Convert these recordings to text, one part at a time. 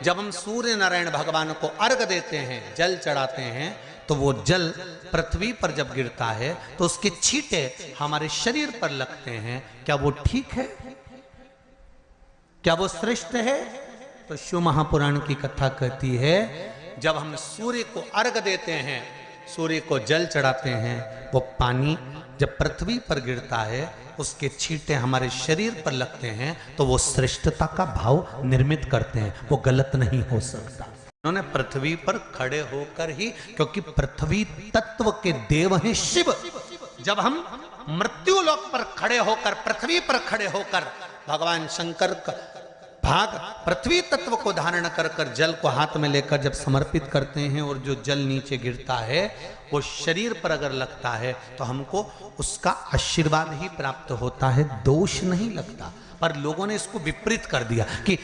जब हम सूर्य नारायण भगवान को अर्घ देते हैं, जल चढ़ाते हैं, तो वो जल पृथ्वी पर जब गिरता है तो उसके छींटे हमारे शरीर पर लगते हैं। क्या वो ठीक है? क्या वो श्रेष्ठ है? तो शिव महापुराण की कथा कहती है, जब हम सूर्य को अर्घ देते हैं, सूर्य को जल चढ़ाते हैं, वो पानी जब पृथ्वी पर गिरता है, उसके छींटे हमारे शरीर पर लगते हैं, तो वो श्रेष्ठता का भाव निर्मित करते हैं, वो गलत नहीं हो सकता। उन्होंने पृथ्वी पर खड़े होकर ही, क्योंकि पृथ्वी तत्व के देव हैं शिव। जब हम मृत्यु लोक पर खड़े होकर, पृथ्वी पर खड़े होकर भगवान शंकर का भाग पृथ्वी तत्व को धारण कर कर जल को हाथ में लेकर जब समर्पित करते हैं, और जो जल नीचे गिरता है वो शरीर पर अगर लगता है तो हमको उसका आशीर्वाद ही प्राप्त होता है, दोष नहीं लगता। पर लोगों ने इसको विपरीत कर दिया। कि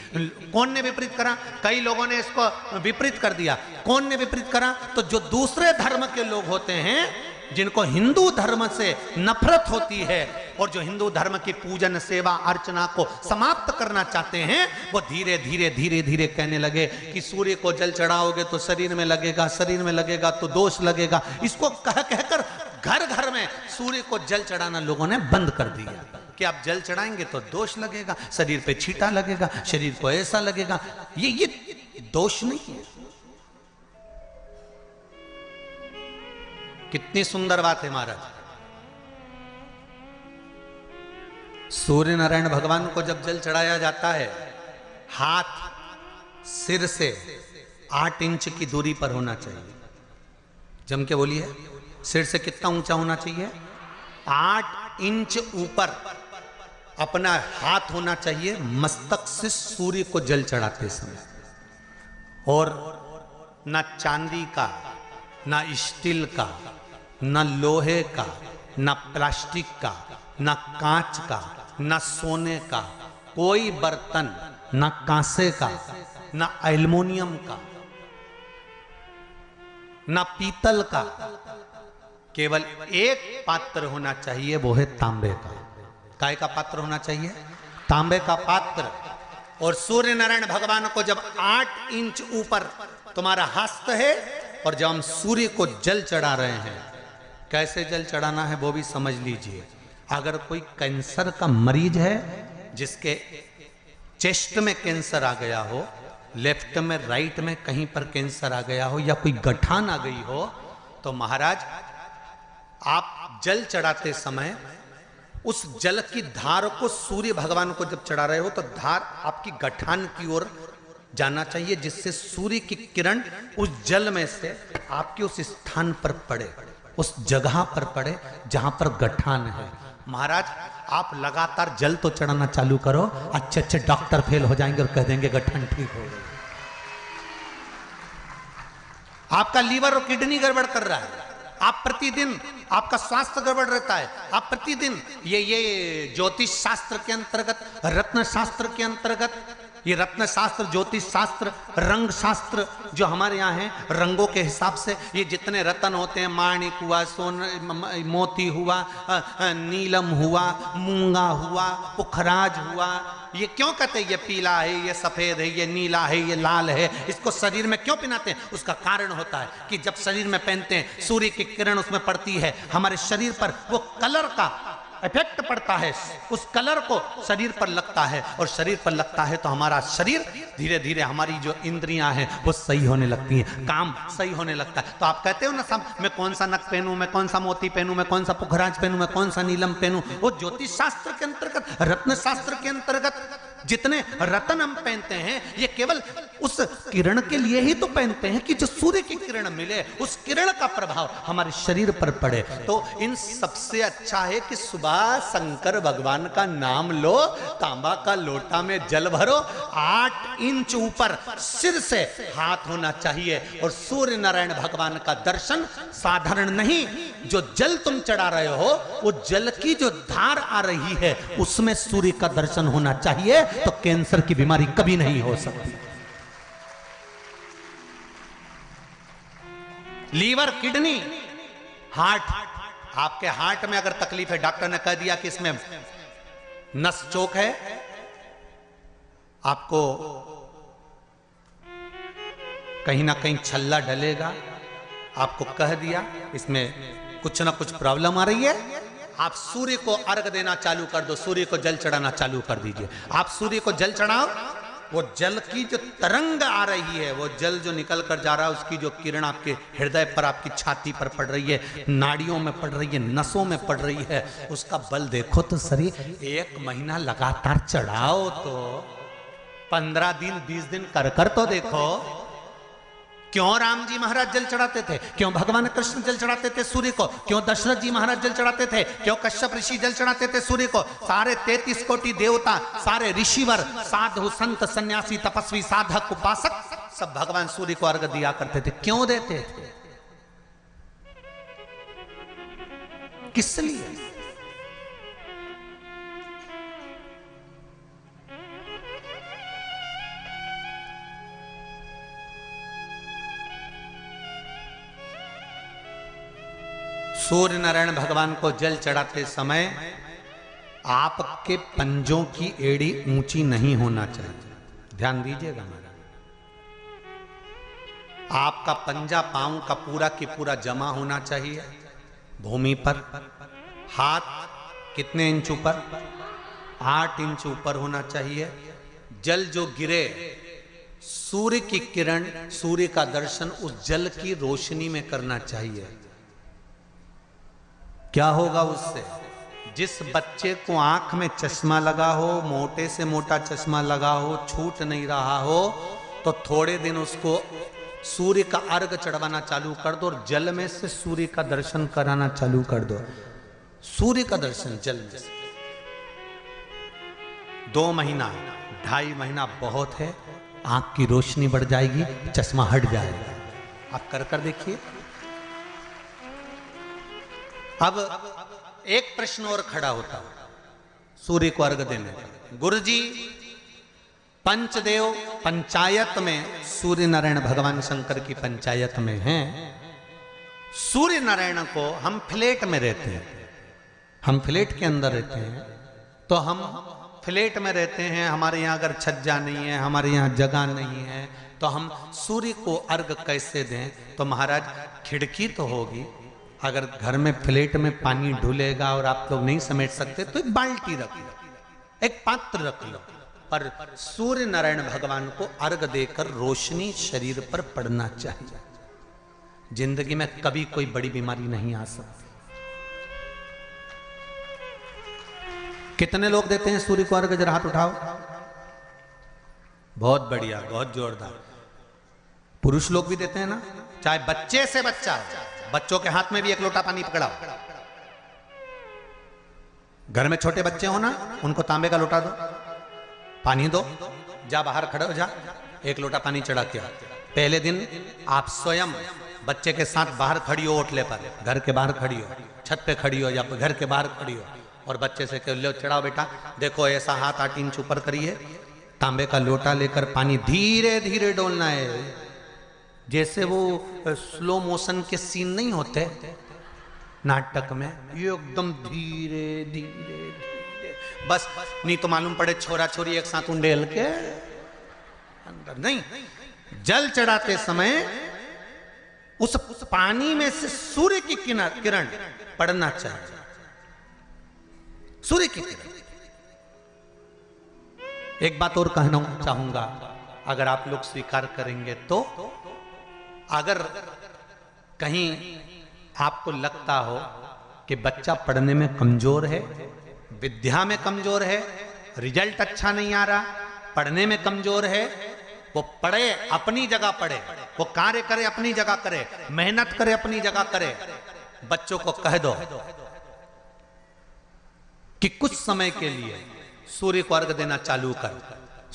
कौन ने विपरीत करा? कई लोगों ने इसको विपरीत कर दिया। कौन ने विपरीत करा? तो जो दूसरे धर्म के लोग होते हैं, जिनको हिंदू धर्म से नफरत होती है और जो हिंदू धर्म की पूजन सेवा अर्चना को समाप्त करना चाहते हैं, वो धीरे धीरे धीरे धीरे कहने लगे कि सूर्य को जल चढ़ाओगे तो शरीर में लगेगा, शरीर में लगेगा तो दोष लगेगा। इसको कह कहकर घर घर में सूर्य को जल चढ़ाना लोगों ने बंद कर दिया कि आप जल चढ़ाएंगे तो दोष लगेगा, शरीर पे छींटा लगेगा, शरीर को ऐसा लगेगा। ये दोष नहीं है। कितनी सुंदर बात है महाराज। सूर्य नारायण भगवान को जब जल चढ़ाया जाता है, हाथ सिर से 8 इंच की दूरी पर होना चाहिए। जम के बोलिए, सिर से कितना ऊंचा होना चाहिए? 8 इंच ऊपर अपना हाथ होना चाहिए मस्तक से सूर्य को जल चढ़ाते समय। और ना चांदी का, ना स्टील का, ना लोहे का, ना प्लास्टिक का, ना कांच का, ना सोने का कोई बर्तन, ना कांसे का, ना एल्युमिनियम का, ना पीतल का, केवल एक पात्र होना चाहिए, वो है तांबे का। काय का पात्र होना चाहिए? तांबे का पात्र। और सूर्य नारायण भगवान को जब 8 इंच ऊपर तुम्हारा हस्त है, और जब हम सूर्य को जल चढ़ा रहे हैं, कैसे जल चढ़ाना है वो भी समझ लीजिए। अगर कोई कैंसर का मरीज है, जिसके चेस्ट में कैंसर आ गया हो, लेफ्ट में, राइट में कहीं पर कैंसर आ गया हो, या कोई गठान आ गई हो, तो महाराज आप जल चढ़ाते समय उस जल की धार को सूर्य भगवान को जब चढ़ा रहे हो, तो धार आपकी गठान की ओर जाना चाहिए, जिससे सूर्य की किरण उस जल में से आपके उस स्थान पर पड़े, उस जगह पर पड़े जहां पर गठान है। महाराज आप लगातार जल तो चढ़ाना चालू करो, अच्छे अच्छे डॉक्टर फेल हो जाएंगे और कह देंगे गठान ठीक हो गई। आपका लीवर और किडनी गड़बड़ कर रहा है, आप प्रतिदिन आपका स्वास्थ्य गड़बड़ रहता है, आप प्रतिदिन ये ज्योतिष शास्त्र के अंतर्गत, रत्न शास्त्र के अंतर्गत, ये रत्न शास्त्र, ज्योतिष शास्त्र, रंग शास्त्र जो हमारे यहाँ है, रंगों के हिसाब से ये जितने रत्न होते हैं, माणिक हुआ, मोती हुआ, नीलम हुआ, मूंगा हुआ, पुखराज हुआ, ये क्यों कहते हैं ये पीला है, ये सफेद है, ये नीला है, ये लाल है, इसको शरीर में क्यों पहनाते हैं? उसका कारण होता है कि जब शरीर में पहनते हैं, सूर्य की किरण उसमें पड़ती है, हमारे शरीर पर वो कलर का इफेक्ट पड़ता है, उस कलर को शरीर पर लगता है, और शरीर पर लगता है तो हमारा शरीर धीरे धीरे, हमारी जो इंद्रियां हैं वो सही होने लगती हैं, काम सही होने लगता है। तो आप कहते हो ना सब, मैं कौन सा नक पहनूं, मैं कौन सा मोती पहनूं, मैं कौन सा पुखराज पहनूं, मैं कौन सा नीलम पहनूं, वो ज्योतिष शास्त्र के अंतर्गत, रत्न शास्त्र के अंतर्गत जितने रत्न हम पहनते हैं, ये केवल उस किरण के लिए ही तो पहनते हैं कि जो सूर्य की किरण मिले, उस किरण का प्रभाव हमारे शरीर पर पड़े। तो इन सबसे अच्छा है कि सुबह शंकर भगवान का नाम लो, तांबा का लोटा में जल भरो, 8 इंच ऊपर सिर से हाथ होना चाहिए, और सूर्य नारायण भगवान का दर्शन साधारण नहीं, जो जल तुम चढ़ा रहे हो, वो जल की जो धार आ रही है उसमें सूर्य का दर्शन होना चाहिए, तो कैंसर की बीमारी कभी नहीं हो सकती। लीवर, किडनी, हार्ट, आपके हार्ट में अगर तकलीफ है, डॉक्टर ने कह दिया कि इसमें नस चोक है, आपको कहीं ना कहीं छल्ला डलेगा, आपको कह दिया इसमें कुछ ना कुछ प्रॉब्लम आ रही है, आप सूर्य को अर्घ देना चालू कर दो, सूर्य को जल चढ़ाना चालू कर दीजिए। आप सूर्य को जल चढ़ाओ, वो जल की जो तरंग आ रही है, वो जल जो निकल कर जा रहा है, उसकी जो किरण आपके हृदय पर, आपकी छाती पर पड़ रही है, नाड़ियों में पड़ रही है, नसों में पड़ रही है, उसका बल देखो तो सही। 1 महीना लगातार चढ़ाओ तो 15 दिन 20 दिन कर तो देखो। क्यों राम जी महाराज जल चढ़ाते थे, क्यों भगवान कृष्ण जल चढ़ाते थे सूर्य को, क्यों दशरथ जी महाराज जल चढ़ाते थे, क्यों कश्यप ऋषि जल चढ़ाते थे सूर्य को, सारे 33 कोटि देवता, सारे ऋषिवर, साधु संत सन्यासी तपस्वी साधक उपासक सब भगवान सूर्य को अर्घ दिया करते थे। क्यों देते थे, किस लिए? सूर्य नारायण भगवान को जल चढ़ाते समय आपके पंजों की एड़ी ऊंची नहीं होना चाहिए, ध्यान दीजिएगा महाराज। आपका पंजा पांव का पूरा की पूरा जमा होना चाहिए भूमि पर। हाथ कितने इंच ऊपर? 8 इंच ऊपर होना चाहिए। जल जो गिरे, सूर्य की किरण, सूर्य का दर्शन उस जल की रोशनी में करना चाहिए। क्या होगा उससे? जिस बच्चे को आंख में चश्मा लगा हो, मोटे से मोटा चश्मा लगा हो, छूट नहीं रहा हो, तो थोड़े दिन उसको सूर्य का अर्घ चढ़वाना चालू कर दो और जल में से सूर्य का दर्शन कराना चालू कर दो। सूर्य का दर्शन जल में से 2 महीना 2.5 महीना बहुत है, आंख की रोशनी बढ़ जाएगी, चश्मा हट जाएगा। आप कर देखिए। अब एक प्रश्न और खड़ा होता है सूर्य को अर्घ देने का। गुरुजी, पंचदेव पंचायत में सूर्य नारायण भगवान शंकर की पंचायत में हैं। सूर्य नारायण को हम फ्लैट में रहते हैं, हम फ्लैट के अंदर रहते हैं, तो हम फ्लैट में रहते हैं, हमारे यहाँ अगर छज्जा नहीं है, हमारे यहाँ जगह नहीं है, तो हम सूर्य को अर्घ कैसे दें? तो महाराज खिड़की तो होगी, अगर घर में फ्लैट में पानी ढुलेगा और आप लोग नहीं समेट सकते तो एक बाल्टी रख लो, एक पात्र रख लो, पर सूर्य नारायण भगवान को अर्घ देकर रोशनी शरीर पर पड़ना चाहिए। जिंदगी में कभी कोई बड़ी बीमारी नहीं आ सकती। कितने लोग देते हैं सूर्य को अर्घ? जरा हाथ उठाओ। बहुत बढ़िया, बहुत जोरदार। पुरुष लोग भी देते हैं ना, चाहे बच्चे से बच्चा, बच्चों के हाथ में भी 1 लोटा पानी पकड़ाओ। घर में छोटे बच्चे हो ना, उनको तांबे का लोटा दो, पानी दो, जा बाहर खड़े हो जा, 1 लोटा पानी चढ़ा के आओ। पहले दिन आप स्वयं बच्चे के साथ बाहर खड़ी हो, ओटले पर, घर के बाहर खड़ी हो, छत पे खड़ी हो या घर के बाहर खड़ी हो, और बच्चे से कह लो चढ़ाओ बेटा, देखो ऐसा हाथ 8 इंच ऊपर करिए, तांबे का लोटा लेकर पानी धीरे धीरे डोलना है। जैसे वो स्लो मोशन के सीन नहीं होते नाटक में, ये एकदम धीरे धीरे धीरे, बस नहीं तो मालूम पड़े छोरा छोरी एक साथ उंडेल के अंदर नहीं। जल चढ़ाते समय उस पानी में से सूर्य की किरण पड़ना चाहिए, सूर्य की किरण। एक बात और कहना चाहूंगा, अगर आप लोग स्वीकार करेंगे तो, अगर कहीं आपको लगता हो कि बच्चा पढ़ने में कमजोर है, विद्या में कमजोर है, रिजल्ट अच्छा नहीं आ रहा, पढ़ने में कमजोर है, वो पढ़े, अपनी जगह पढ़े, वो कार्य करे अपनी जगह करे, मेहनत करे अपनी जगह करे, बच्चों को कह दो कि कुछ समय के लिए सूर्य को अर्घ देना चालू कर।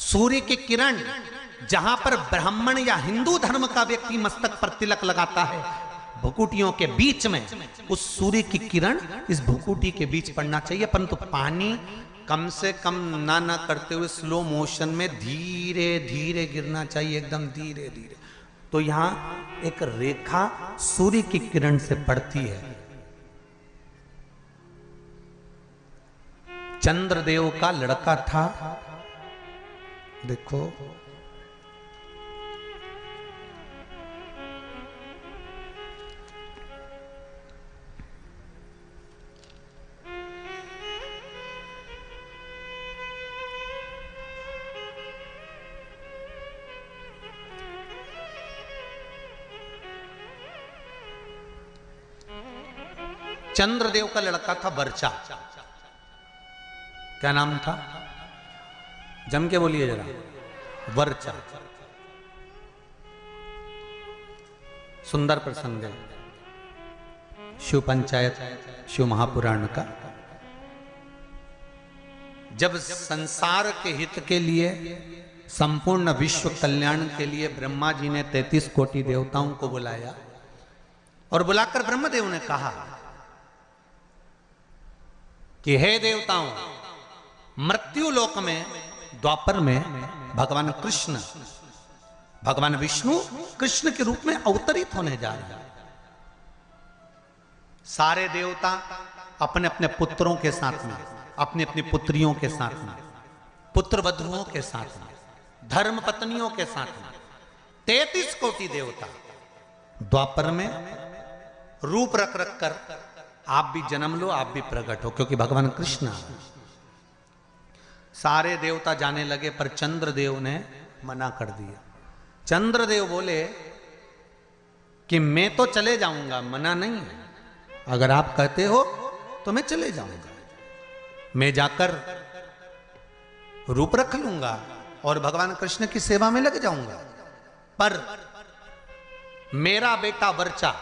सूर्य की किरण जहां पर ब्राह्मण या हिंदू धर्म का व्यक्ति मस्तक पर तिलक लगाता है, भुकुटियों के बीच में उस सूर्य की किरण इस भुकुटी के बीच पड़ना चाहिए, परंतु पानी कम से कम ना करते हुए स्लो मोशन में धीरे धीरे गिरना चाहिए, एकदम धीरे धीरे। तो यहां एक रेखा सूर्य की किरण से पड़ती है। चंद्रदेव का लड़का था, देखो चंद्रदेव का लड़का था वर्चा। क्या नाम था? जम के बोलिए जरा। वर्चा। सुंदर प्रसंग है शिव पंचायत शिव महापुराण का। जब संसार के हित के लिए, संपूर्ण विश्व कल्याण के लिए ब्रह्मा जी ने 33 कोटि देवताओं को बुलाया और बुलाकर ब्रह्मदेव ने कहा कि हे देवताओं, मृत्यु लोक में द्वापर में भगवान कृष्ण, भगवान विष्णु कृष्ण के रूप में अवतरित होने जा रहे हैं। सारे देवता अपने अपने पुत्रों के साथ में, अपनी अपनी पुत्रियों के साथ में, पुत्र वधुओं के साथ में, धर्म पत्नियों के साथ में 33 कोटि देवता द्वापर में रूप रख रख कर आप भी जन्म लो, आप भी प्रकट हो, क्योंकि भगवान कृष्ण। सारे देवता जाने लगे पर चंद्रदेव ने मना कर दिया। चंद्रदेव बोले कि मैं तो चले जाऊंगा, मना नहीं है, अगर आप कहते हो तो मैं चले जाऊंगा, मैं जाकर रूप रख लूंगा और भगवान कृष्ण की सेवा में लग जाऊंगा। पर मेरा बेटा वर्चा,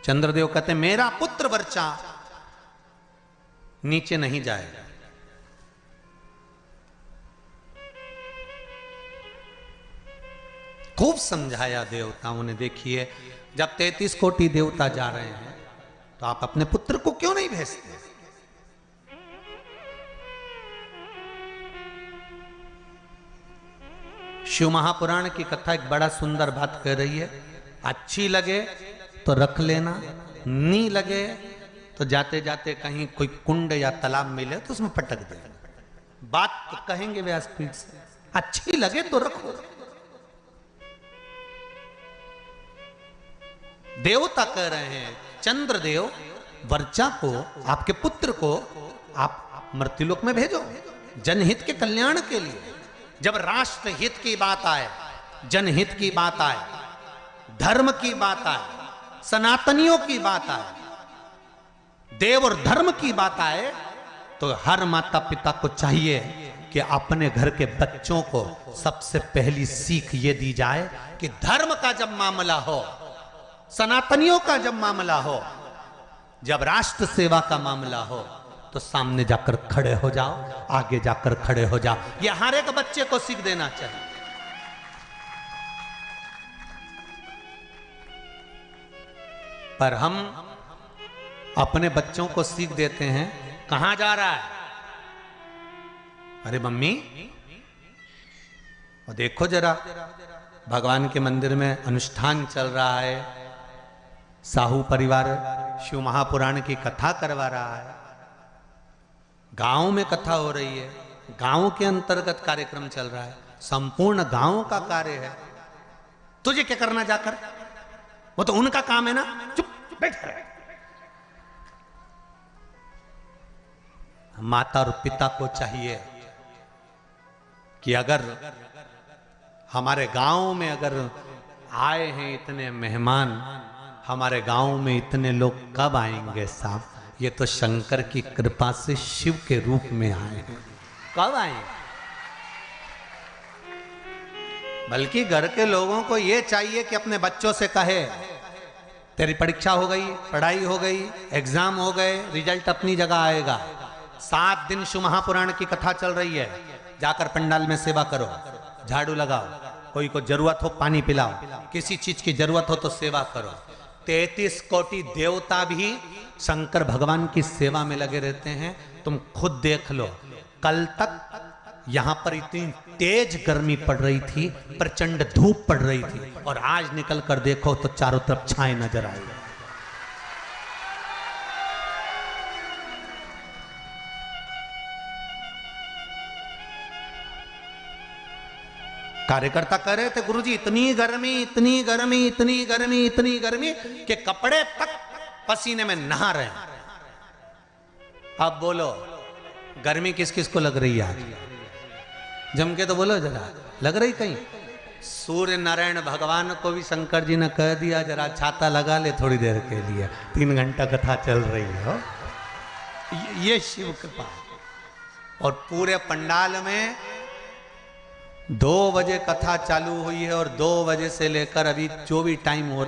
चंद्रदेव कहते मेरा पुत्र वर्चा नीचे नहीं जाएगा। खूब समझाया देवताओं ने। देखिए, जब 33 कोटि देवता जा रहे हैं तो आप अपने पुत्र को क्यों नहीं भेजते? शिव महापुराण की कथा एक बड़ा सुंदर बात कह रही है। अच्छी लगे तो रख लेना, नहीं लगे तो जाते जाते कहीं कोई कुंड या तालाब मिले तो उसमें पटक देना। बात तो कहेंगे व्यासपीठ से, अच्छी लगे तो रखो। देवता कह रहे हैं चंद्रदेव, वर्चा को, आपके पुत्र को आप मृत्युलोक में भेजो, जनहित के कल्याण के लिए। जब राष्ट्र हित की बात आए, जनहित की बात आए, धर्म की बात आए, सनातनियों की बात आए, देव और धर्म की बात आए, तो हर माता पिता को चाहिए कि अपने घर के बच्चों को सबसे पहली सीख ये दी जाए कि धर्म का जब मामला हो, सनातनियों का जब मामला हो, जब राष्ट्र सेवा का मामला हो, तो सामने जाकर खड़े हो जाओ, आगे जाकर खड़े हो जाओ। यह हर एक बच्चे को सीख देना चाहिए। पर हम अपने बच्चों को सीख देते हैं, कहां जा रहा है? अरे मम्मी, और देखो जरा, भगवान के मंदिर में अनुष्ठान चल रहा है, साहू परिवार शिव महापुराण की कथा करवा रहा है, गांव में कथा हो रही है, गांव के अंतर्गत कार्यक्रम चल रहा है, संपूर्ण गांव का कार्य है, तुझे क्या करना जाकर? वो तो उनका काम है ना, चुप बैठ रहे। माता और पिता को चाहिए कि अगर हमारे गांव में अगर आए हैं इतने मेहमान, हमारे गांव में इतने लोग कब आएंगे साहब? ये तो शंकर की कृपा से शिव के रूप में आए हैं, कब आए? बल्कि घर के लोगों को ये चाहिए कि अपने बच्चों से कहे, तेरी परीक्षा हो गई, पढ़ाई हो गई, एग्जाम हो गए, रिजल्ट अपनी जगह आएगा। 7 दिन शिव महापुराण की कथा चल रही है, जाकर पंडाल में सेवा करो, झाड़ू लगाओ, कोई को जरूरत हो पानी पिलाओ, किसी चीज की जरूरत हो तो सेवा करो। 33 कोटि देवता भी शंकर भगवान की सेवा में लगे रहते हैं। तुम खुद देख लो, कल तक यहां पर इतनी तेज गर्मी पड़ रही थी, प्रचंड धूप पड़ रही थी, और आज निकल कर देखो तो चारों तरफ छाए नजर आए। कार्यकर्ता कह रहे थे, गुरुजी इतनी गर्मी, इतनी गर्मी, इतनी गर्मी, इतनी गर्मी कि कपड़े तक पसीने में नहा रहे हैं। अब बोलो, गर्मी किस किस को लग रही है आज? जम के तो बोलो जरा, लग रही कहीं? सूर्य नारायण भगवान को भी शंकर जी ने कह दिया जरा छाता लगा ले थोड़ी देर के लिए, 3 घंटा कथा चल रही हो। ये शिव कृपा। और पूरे पंडाल में 2 बजे कथा चालू हुई है और 2 बजे से लेकर अभी जो भी टाइम हो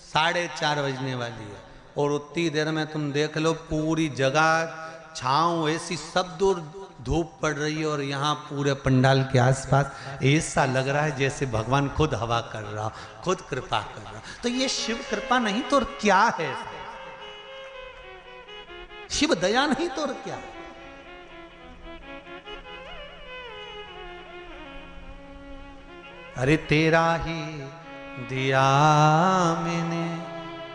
4:30 बजने वाली है, और उतनी देर में तुम देख लो पूरी जगह छांव ऐसी सब दूर धूप पड़ रही है, और यहाँ पूरे पंडाल के आसपास ऐसा लग रहा है जैसे भगवान खुद हवा कर रहा, खुद कृपा कर रहा। तो ये शिव कृपा नहीं तो और क्या है? शिव दया नहीं तो और क्या है? अरे तेरा ही दिया मैंने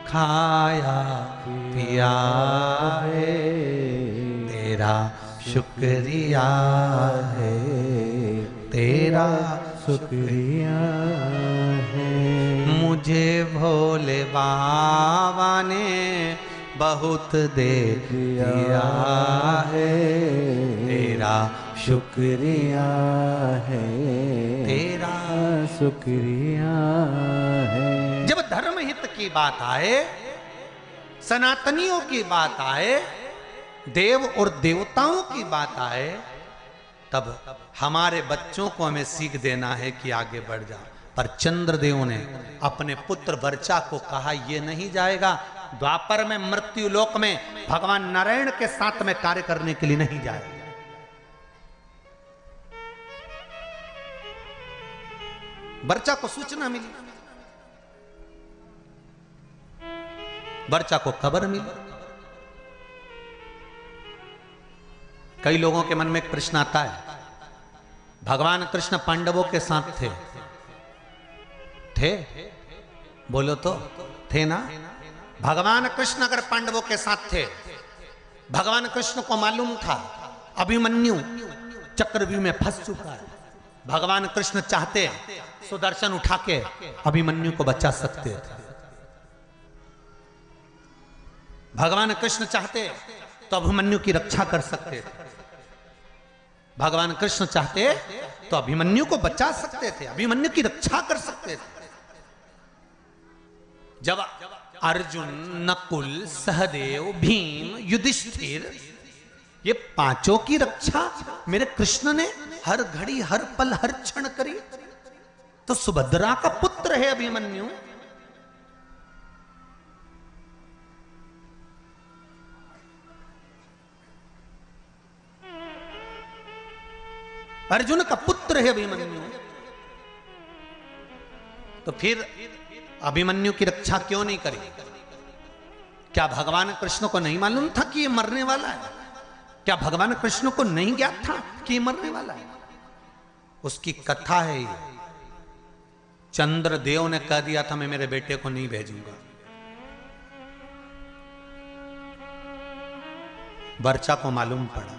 खाया पिया है, तेरा शुक्रिया है, तेरा शुक्रिया है। मुझे भोले बाबा ने बहुत दे दिया है, तेरा शुक्रिया है, तेरा शुक्रिया है। जब धर्म हित की बात आए, सनातनियों की बात आए, देव और देवताओं की बात आए, तब हमारे बच्चों को हमें सीख देना है कि आगे बढ़ जा। पर चंद्रदेव ने अपने पुत्र वर्चा को कहा ये नहीं जाएगा, द्वापर में मृत्यु लोक में भगवान नारायण के साथ में कार्य करने के लिए नहीं जाएगा। वर्चा को सूचना मिली, वर्चा को खबर मिली। कई लोगों के मन में एक प्रश्न आता है, भगवान कृष्ण पांडवों के साथ थे? बोलो तो थे ना? भगवान कृष्ण अगर पांडवों के साथ थे, भगवान कृष्ण को मालूम था अभिमन्यु चक्रव्यूह में फंस चुका है, भगवान कृष्ण चाहते सुदर्शन उठा के अभिमन्यु को बचा सकते थे। भगवान कृष्ण चाहते तो अभिमन्यु की रक्षा कर सकते थे, भगवान कृष्ण चाहते तो अभिमन्यु को बचा सकते थे, अभिमन्यु की रक्षा कर सकते थे। जब अर्जुन, नकुल, सहदेव, भीम, युधिष्ठिर, ये 5 की रक्षा मेरे कृष्ण ने हर घड़ी, हर पल, हर क्षण करी, तो सुभद्रा का पुत्र है अभिमन्यु। अर्जुन का पुत्र है अभिमन्यु, तो फिर अभिमन्यु की रक्षा क्यों नहीं करी? क्या भगवान कृष्ण को नहीं मालूम था कि ये मरने वाला है? क्या भगवान कृष्ण को नहीं ज्ञात था कि ये मरने वाला है? उसकी कथा है ये। चंद्रदेव ने कह दिया था मैं मेरे बेटे को नहीं भेजूंगा। वर्चा को मालूम पड़ा,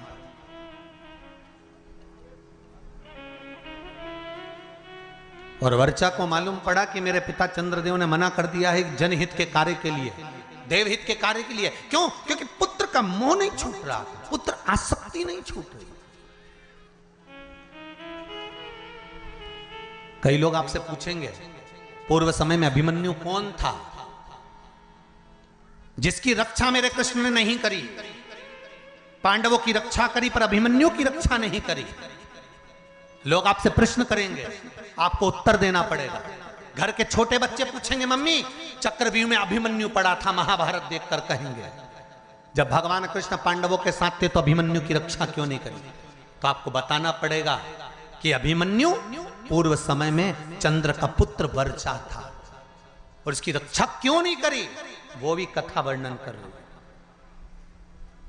और वर्चा को मालूम पड़ा कि मेरे पिता चंद्रदेव ने मना कर दिया है जनहित के कार्य के लिए, देवहित के कार्य के लिए। क्यों? क्योंकि पुत्र का मोह नहीं छूट रहा, पुत्र आसक्ति नहीं छूट रही। कई लोग आपसे पूछेंगे पूर्व समय में अभिमन्यु कौन था जिसकी रक्षा मेरे कृष्ण ने नहीं करी? पांडवों की रक्षा करी पर अभिमन्यु की रक्षा नहीं करी। लोग आपसे प्रश्न करेंगे, आपको उत्तर देना पड़ेगा। घर के छोटे बच्चे पूछेंगे मम्मी चक्रव्यूह में अभिमन्यु पड़ा था, महाभारत देखकर कहेंगे जब भगवान कृष्ण पांडवों के साथ थे तो अभिमन्यु की रक्षा क्यों नहीं करी? तो आपको बताना पड़ेगा कि अभिमन्यु पूर्व समय में चंद्र का पुत्र वर्चा था और इसकी रक्षा क्यों नहीं करी, वो भी कथा वर्णन कर रही है।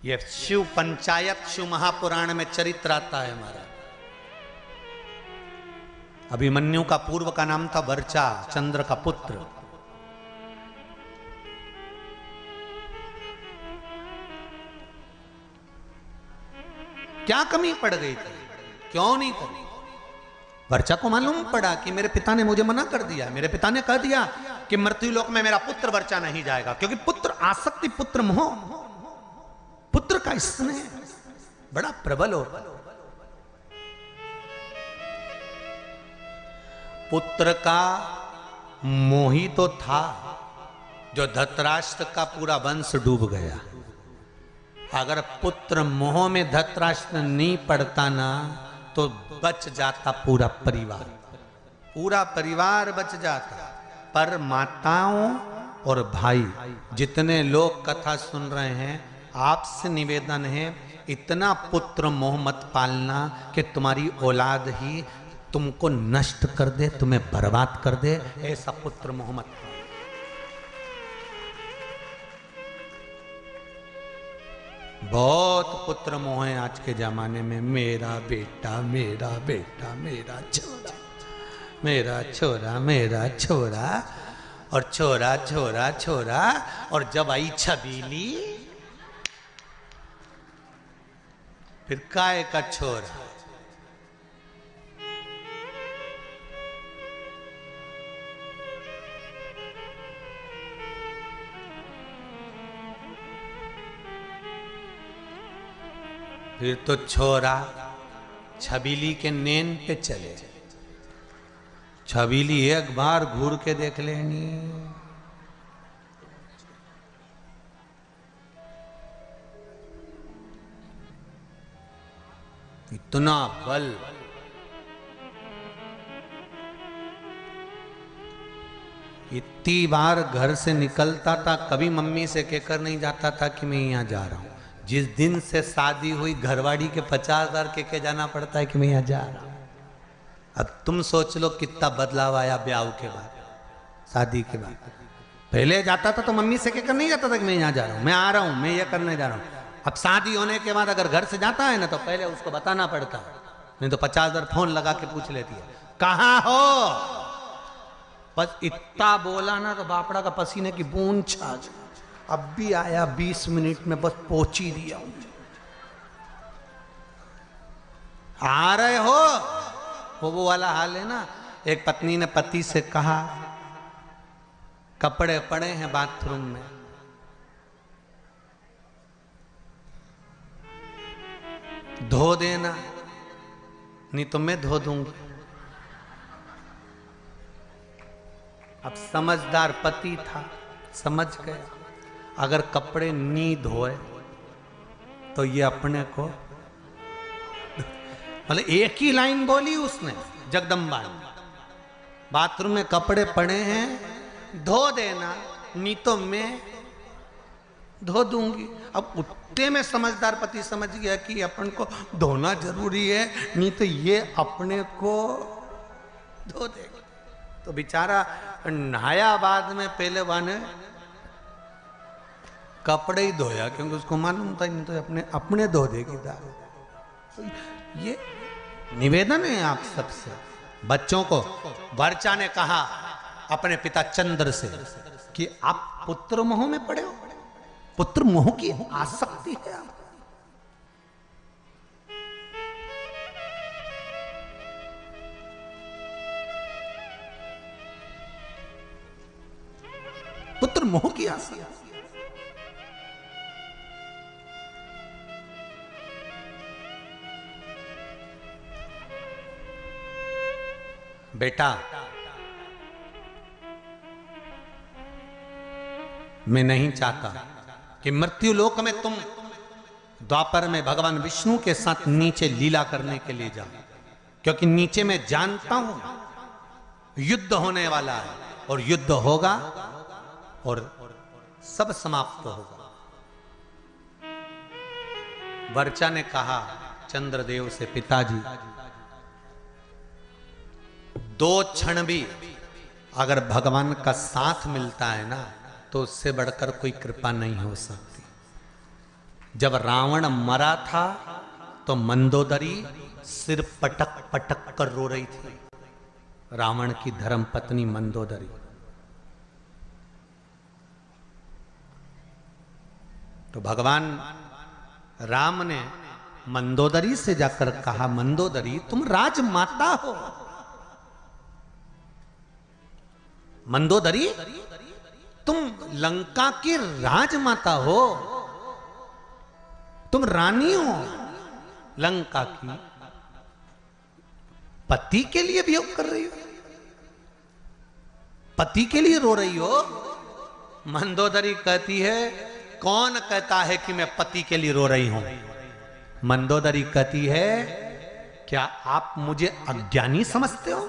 ये शिव पंचायत, शिव महापुराण में चरित्र आता है हमारा। अभिमन्यु का पूर्व का नाम था वर्चा, चंद्र का पुत्र। क्या कमी पड़ गई थी, क्यों नहीं करी? वर्चा को मालूम पड़ा कि मेरे पिता ने मुझे मना कर दिया, मेरे पिता ने कह दिया कि मृत्यु लोक में मेरा पुत्र वर्चा नहीं जाएगा, क्योंकि पुत्र आसक्ति, पुत्र मोह, पुत्र का स्नेह बड़ा प्रबल हो। पुत्र का मोह ही तो था जो धृतराष्ट्र का पूरा वंश डूब गया। अगर पुत्र मोह में धृतराष्ट्र नहीं पड़ता ना तो बच जाता पूरा परिवार, पूरा परिवार बच जाता। पर माताओं और भाई जितने लोग कथा सुन रहे हैं, आपसे निवेदन है इतना पुत्र मोह मत पालना कि तुम्हारी औलाद ही तुमको नष्ट कर दे, तुम्हें बर्बाद कर दे। ऐसा पुत्र मोह मत पालना। बहुत पुत्र मोह है आज के जमाने में, मेरा बेटा मेरा बेटा, मेरा छोरा मेरा छोरा मेरा छोरा, और छोरा छोरा छोरा। और जब आई छबीली फिर काय का छोरा। फिर तो छोरा छबीली के नैन पे चले। छबीली एक बार घूर के देख लेनी, इतना बल। इतनी बार घर से निकलता था, कभी मम्मी से कहकर नहीं जाता था कि मैं यहाँ जा रहा हूं। जिस दिन से शादी हुई घरवाड़ी के 50,000 के जाना पड़ता है कि मैं यहाँ जा रहा हूं। अब तुम सोच लो कितना बदलाव आया ब्याह के बाद, शादी के बाद। पहले जाता था तो मम्मी से कहकर नहीं जाता था कि मैं यहाँ जा रहा हूँ, मैं आ रहा हूँ, मैं ये करने जा रहा हूँ। अब शादी होने के बाद अगर घर से जाता है ना तो पहले उसको बताना पड़ता है, नहीं तो 50,000 फोन लगा के पूछ लेती है कहाँ हो। बस इतना बोला ना तो बापड़ा का पसीने की बूंद छा। अब भी आया 20 मिनट में, बस पहुंच ही दिया हूं। आ रहे हो, वो वाला हाल है ना। एक पत्नी ने पति से कहा कपड़े पड़े हैं बाथरूम में, धो देना नहीं तो मैं धो दूंगी। अब समझदार पति था, समझ गया अगर कपड़े नहीं धोए तो ये अपने को, मतलब एक ही लाइन बोली उसने जगदम्बा ने, बाथरूम में कपड़े पड़े हैं धो देना नहीं तो मैं धो दूंगी। अब उतने में समझदार पति समझ गया कि अपन को धोना जरूरी है, नहीं तो ये अपने को धो देगा। तो बेचारा नहाया बाद में, पहले वाने कपड़े ही धोया क्योंकि उसको मालूम था नहीं तो अपने धो देगी दाल। तो ये निवेदन है आप सबसे। बच्चों को वर्चा ने कहा अपने पिता चंद्र से कि आप पुत्र मोह में पड़े हो, पुत्र मोह की आसक्ति है आप। पुत्र मोह की आसक्ति। बेटा मैं नहीं चाहता कि मृत्यु लोक में तुम द्वापर में भगवान विष्णु के साथ नीचे लीला करने के लिए जाओ, क्योंकि नीचे मैं जानता हूं युद्ध होने वाला है और युद्ध होगा और सब समाप्त होगा। वर्चा ने कहा चंद्रदेव से, पिताजी 2 क्षण भी अगर भगवान का साथ मिलता है ना तो उससे बढ़कर कोई कृपा नहीं हो सकती। जब रावण मरा था तो मंदोदरी सिर पटक पटक कर रो रही थी, रावण की धर्म पत्नी मंदोदरी। तो भगवान राम ने मंदोदरी से जाकर कहा, मंदोदरी तुम राजमाता हो, मंदोदरी तुम लंका की राजमाता हो, तुम रानी हो लंका की, पति के लिए वियोग कर रही हो। पति के लिए रो रही हो? मंदोदरी कहती है कौन कहता है कि मैं पति के लिए रो रही हूं? मंदोदरी कहती है क्या आप मुझे अज्ञानी समझते हो?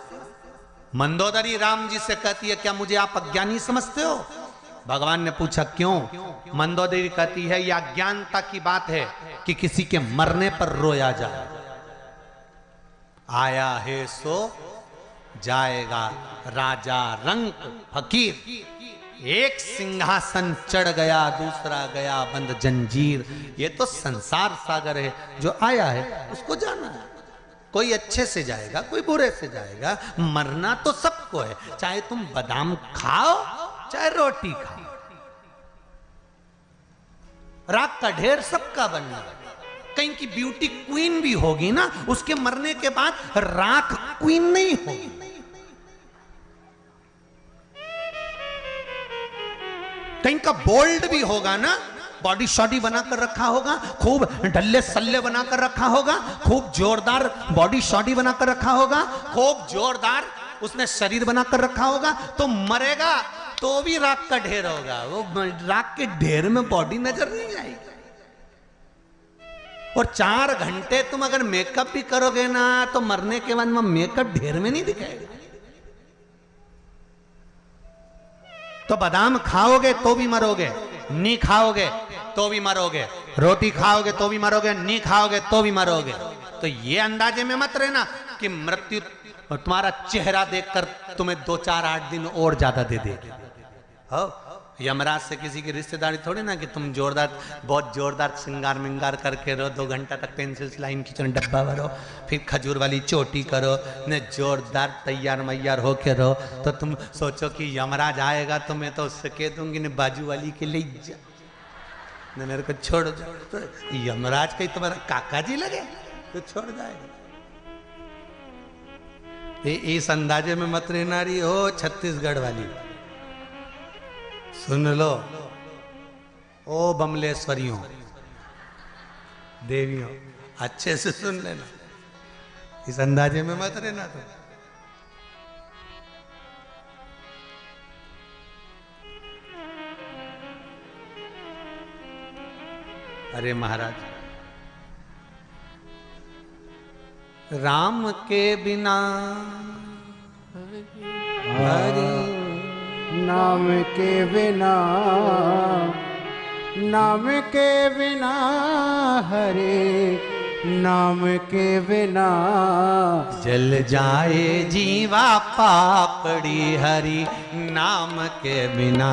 मंदोदरी राम जी से कहती है क्या मुझे आप अज्ञानी समझते हो? भगवान ने पूछा क्यों? मंदोदरी कहती है यह अज्ञानता की बात है कि किसी के मरने पर रोया जाए। आया है सो जाएगा राजा रंक फकीर, एक सिंहासन चढ़ गया दूसरा गया बंद जंजीर। ये तो संसार सागर है, जो आया है उसको जाना है। कोई अच्छे से जाएगा कोई बुरे से जाएगा, मरना तो सबको है, चाहे तुम बादाम खाओ चाहे रोटी खाओ। राख का ढेर सबका बनना। कहीं की ब्यूटी क्वीन भी होगी ना, उसके मरने के बाद राख क्वीन नहीं होगी। कहीं का बोल्ड भी होगा ना, बॉडी शॉडी बनाकर रखा होगा, खूब ढल्ले सल्ले बनाकर रखा होगा, खूब जोरदार बॉडी शॉडी बनाकर रखा होगा, खूब जोरदार उसने शरीर बनाकर रखा होगा, तो मरेगा तो भी राख का ढेर होगा। वो राख के ढेर में बॉडी नजर नहीं आएगी। और 4 घंटे तुम अगर मेकअप भी करोगे ना, तो मरने के बाद में मेकअप ढेर में नहीं दिखाएगा। तो बादाम खाओगे तो भी मरोगे, नहीं खाओगे तो भी मरोगे, रोटी खाओगे तो भी मरोगे, नहीं खाओगे तो भी मरोगे। तो ये अंदाजे में मत रहना कि मृत्यु तुम्हारा चेहरा देखकर तुम्हें 2, 4, 8 दिन और ज्यादा दे देगी। यमराज से किसी की रिश्तेदारी थोड़ी ना कि तुम जोरदार बहुत जोरदार श्रृंगार मिंगार करके रहो, 2 घंटा तक पेंसिल लाइन खींचो, डब्बा भरो, फिर खजूर वाली चोटी करो, ने जोरदार तैयार मैयार होके रहो। तो तुम सोचो कि यमराज आएगा तो मैं तो उससे कह दूंगी ने बाजू वाली के ले जा, ने मेरे को छोड़ जाओ। तो यमराज कहीं तुम्हारा काका जी लगे तो छोड़ जाएगा। इस अंदाजे में मत रहना रही हो छत्तीसगढ़ वाली। सुन लो ओ बमलेश्वरियों देवियों, अच्छे से सुन लेना, इस अंदाजे में मत रहना। तो अरे महाराज, राम के बिना हरि नाम के बिना, नाम के बिना हरे, नाम के बिना जल जाए जीवा पापड़ी हरि नाम के बिना,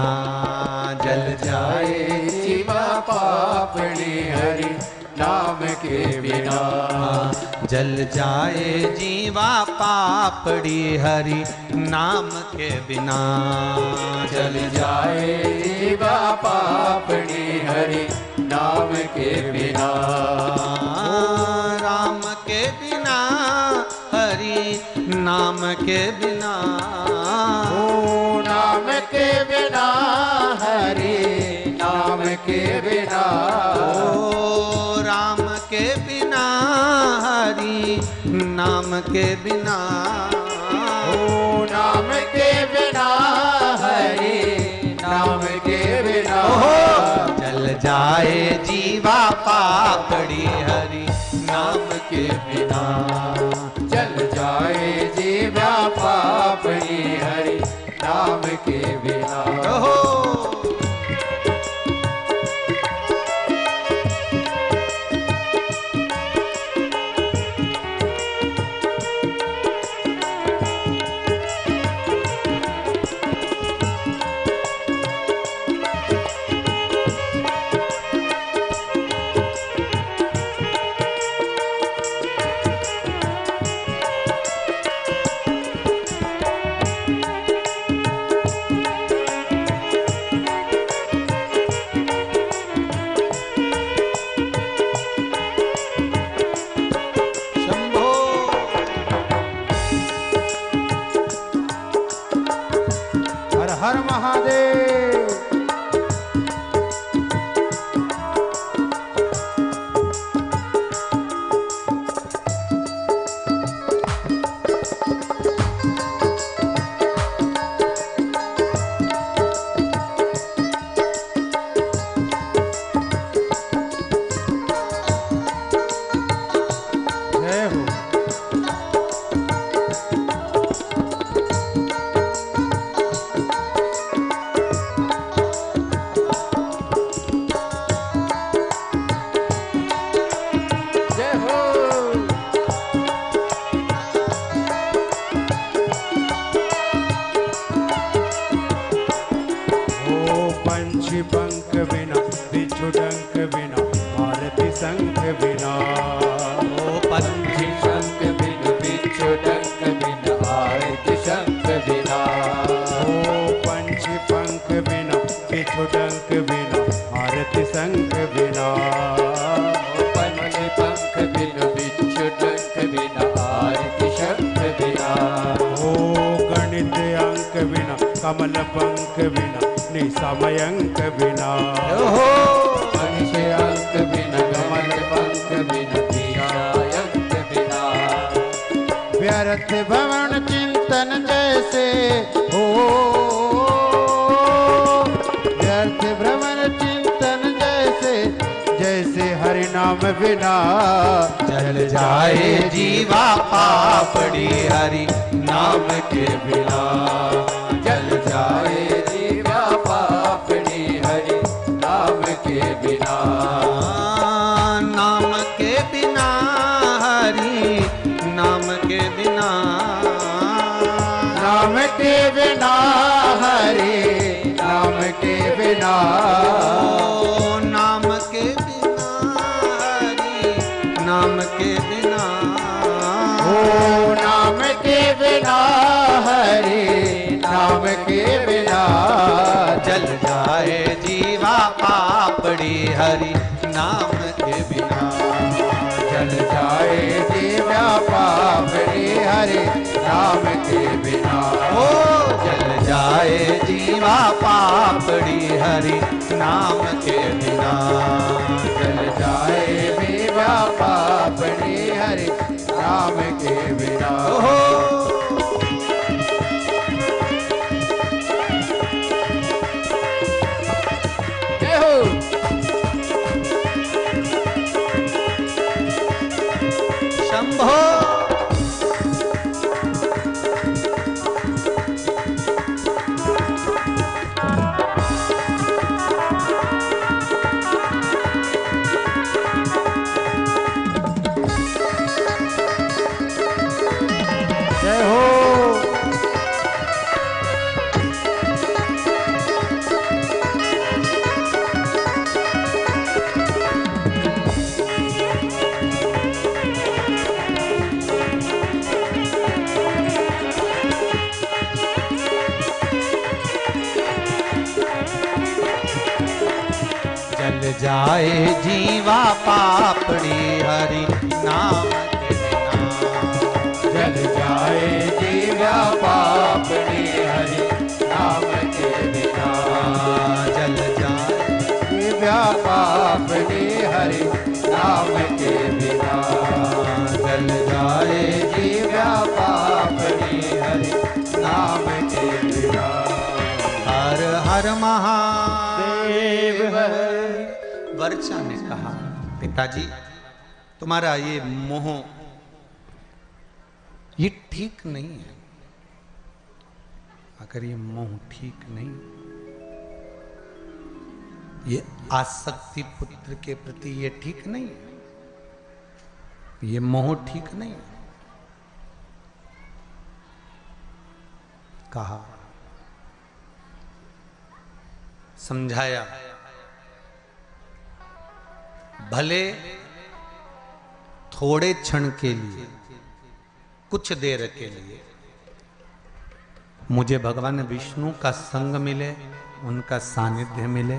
जल जाए जीवा पापड़ी हरि नाम के बिना, जल जाए जीवा पापड़ी हरि नाम के बिना, जल जाए जीवा पापड़ी हरि नाम के बिना। राम के बिना हरि नाम के बिना, ओ नाम के बिना हरि नाम के बिना, ओ राम के बिना हरि नाम के बिना, ओ नाम के बिना हरि नाम के बिना, जल जाए जीवा पापड़ी हरि नाम के बिना, जल जाए जीवा पापड़ी हरि नाम के बिना। हर महादेव। कमल पंख बिना निसमयंक बिना हो अंक बिना कमल पंख बिना निसमयंक बिना व्यर्थ भवन चिंतन जैसे हो व्यर्थ भ्रमण चिंतन जैसे जैसे हरि नाम बिना जल जाए जीवा पापड़ी हरि नाम के बिना जल जाए जीवा पापड़ी हरि नाम के बिना नाम के बिना हरि नाम के बिना नाम के बिना हरि नाम के बिना ओ नाम के बिना हरि नाम के बिना ओ नाम के बिना हरि नाम के बिना जल जाए जीवा पापड़ी हरि नाम के बिना जल जाए जीवा पापड़ी हरि नाम के बिना ओ जल जाए जीवा पापड़ी हरि नाम के बिना जल जाए जीवा पापड़ी हरि नाम के बिना हो जय हो शंभो जय हो जल जाए जीवा पापड़ी हरि नाम के बिना जल जाए जीवा पापड़ी हरि नाम के बिना जल जाए जीवा पापड़ी हरि नाम के बिना जल जाए जीवा पापड़ी हरि नाम के बिना हर हर महादेव वर्चा ने कहा पिताजी तुम्हारा ये मोह ये ठीक नहीं है। अगर ये मोह ठीक नहीं, ये आसक्ति पुत्र के प्रति ये ठीक नहीं है, ये मोह ठीक नहीं है। कहा समझाया भले थोड़े क्षण के लिए कुछ देर के लिए मुझे भगवान विष्णु का संग मिले, उनका सानिध्य मिले,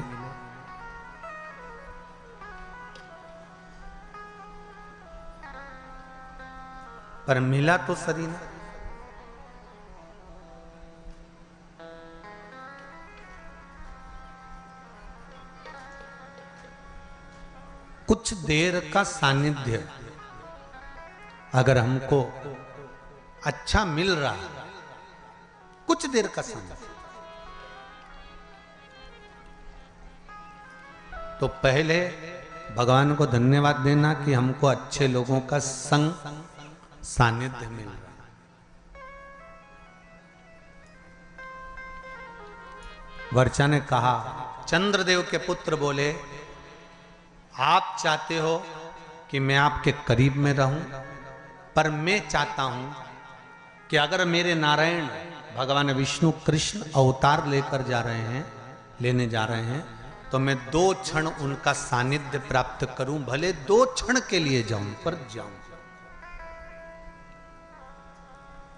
पर मिला तो सरी ना। कुछ देर का सानिध्य अगर हमको अच्छा मिल रहा है, कुछ देर का सानिध्य, तो पहले भगवान को धन्यवाद देना कि हमको अच्छे लोगों का संग सानिध्य मिल रहा है। वर्चा ने कहा, चंद्रदेव के पुत्र बोले, आप चाहते हो कि मैं आपके करीब में रहूं, पर मैं चाहता हूं कि अगर मेरे नारायण भगवान विष्णु कृष्ण अवतार लेकर जा रहे हैं, लेने जा रहे हैं, तो मैं 2 क्षण उनका सानिध्य प्राप्त करूं, भले 2 क्षण के लिए जाऊं, पर जाऊं।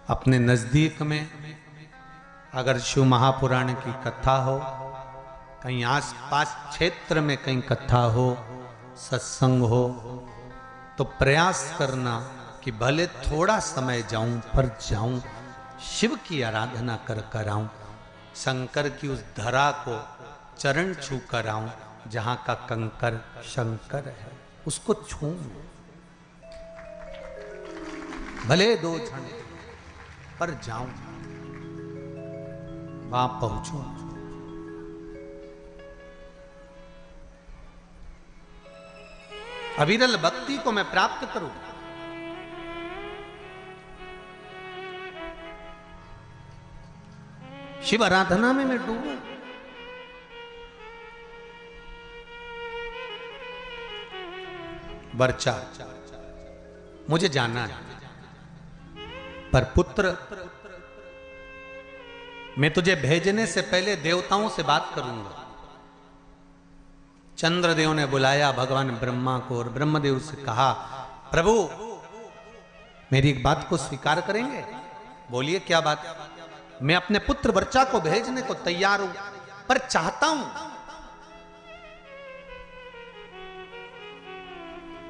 अपने नजदीक में अगर शिव महापुराण की कथा हो, कहीं आसपास क्षेत्र में कहीं कथा हो, सत्संग हो, तो प्रयास करना कि भले थोड़ा समय जाऊं, पर जाऊं, शिव की आराधना कर कर आऊं, शंकर की उस धरा को चरण छू कर आऊं जहां का कंकर शंकर है, उसको छू भले 2 क्षण पर जाऊं, वहां पहुंचूं। अविरल भक्ति को मैं प्राप्त करूं। शिव आराधना में मैं डूबूं। वर्चा, मुझे जाना है, पर पुत्र मैं तुझे भेजने से पहले देवताओं से बात करूंगा। चंद्रदेव ने बुलाया भगवान ब्रह्मा को और ब्रह्मदेव से कहा, प्रभु मेरी एक बात को स्वीकार करेंगे? बोलिए क्या बात? मैं अपने पुत्र वर्चा को भेजने को तैयार हूं, पर चाहता हूं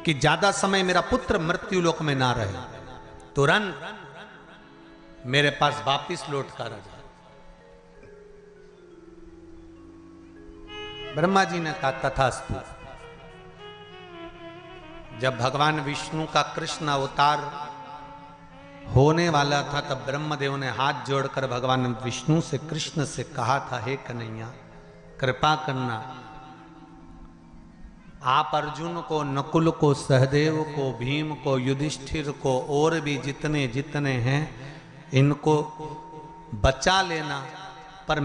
कि ज्यादा समय मेरा पुत्र मृत्यु लोक में ना रहे, तुरंत मेरे पास वापिस लौट कर आ जाए। ब्रह्मा जी ने कहा तथास्तु। जब भगवान विष्णु का कृष्ण अवतार होने वाला था तब ब्रह्मदेव ने हाथ जोड़कर भगवान विष्णु से कृष्ण से कहा था, हे कन्हैया कृपा करना, आप अर्जुन को, नकुल को, सहदेव को, भीम को, युधिष्ठिर को और भी जितने जितने हैं इनको बचा लेना, पर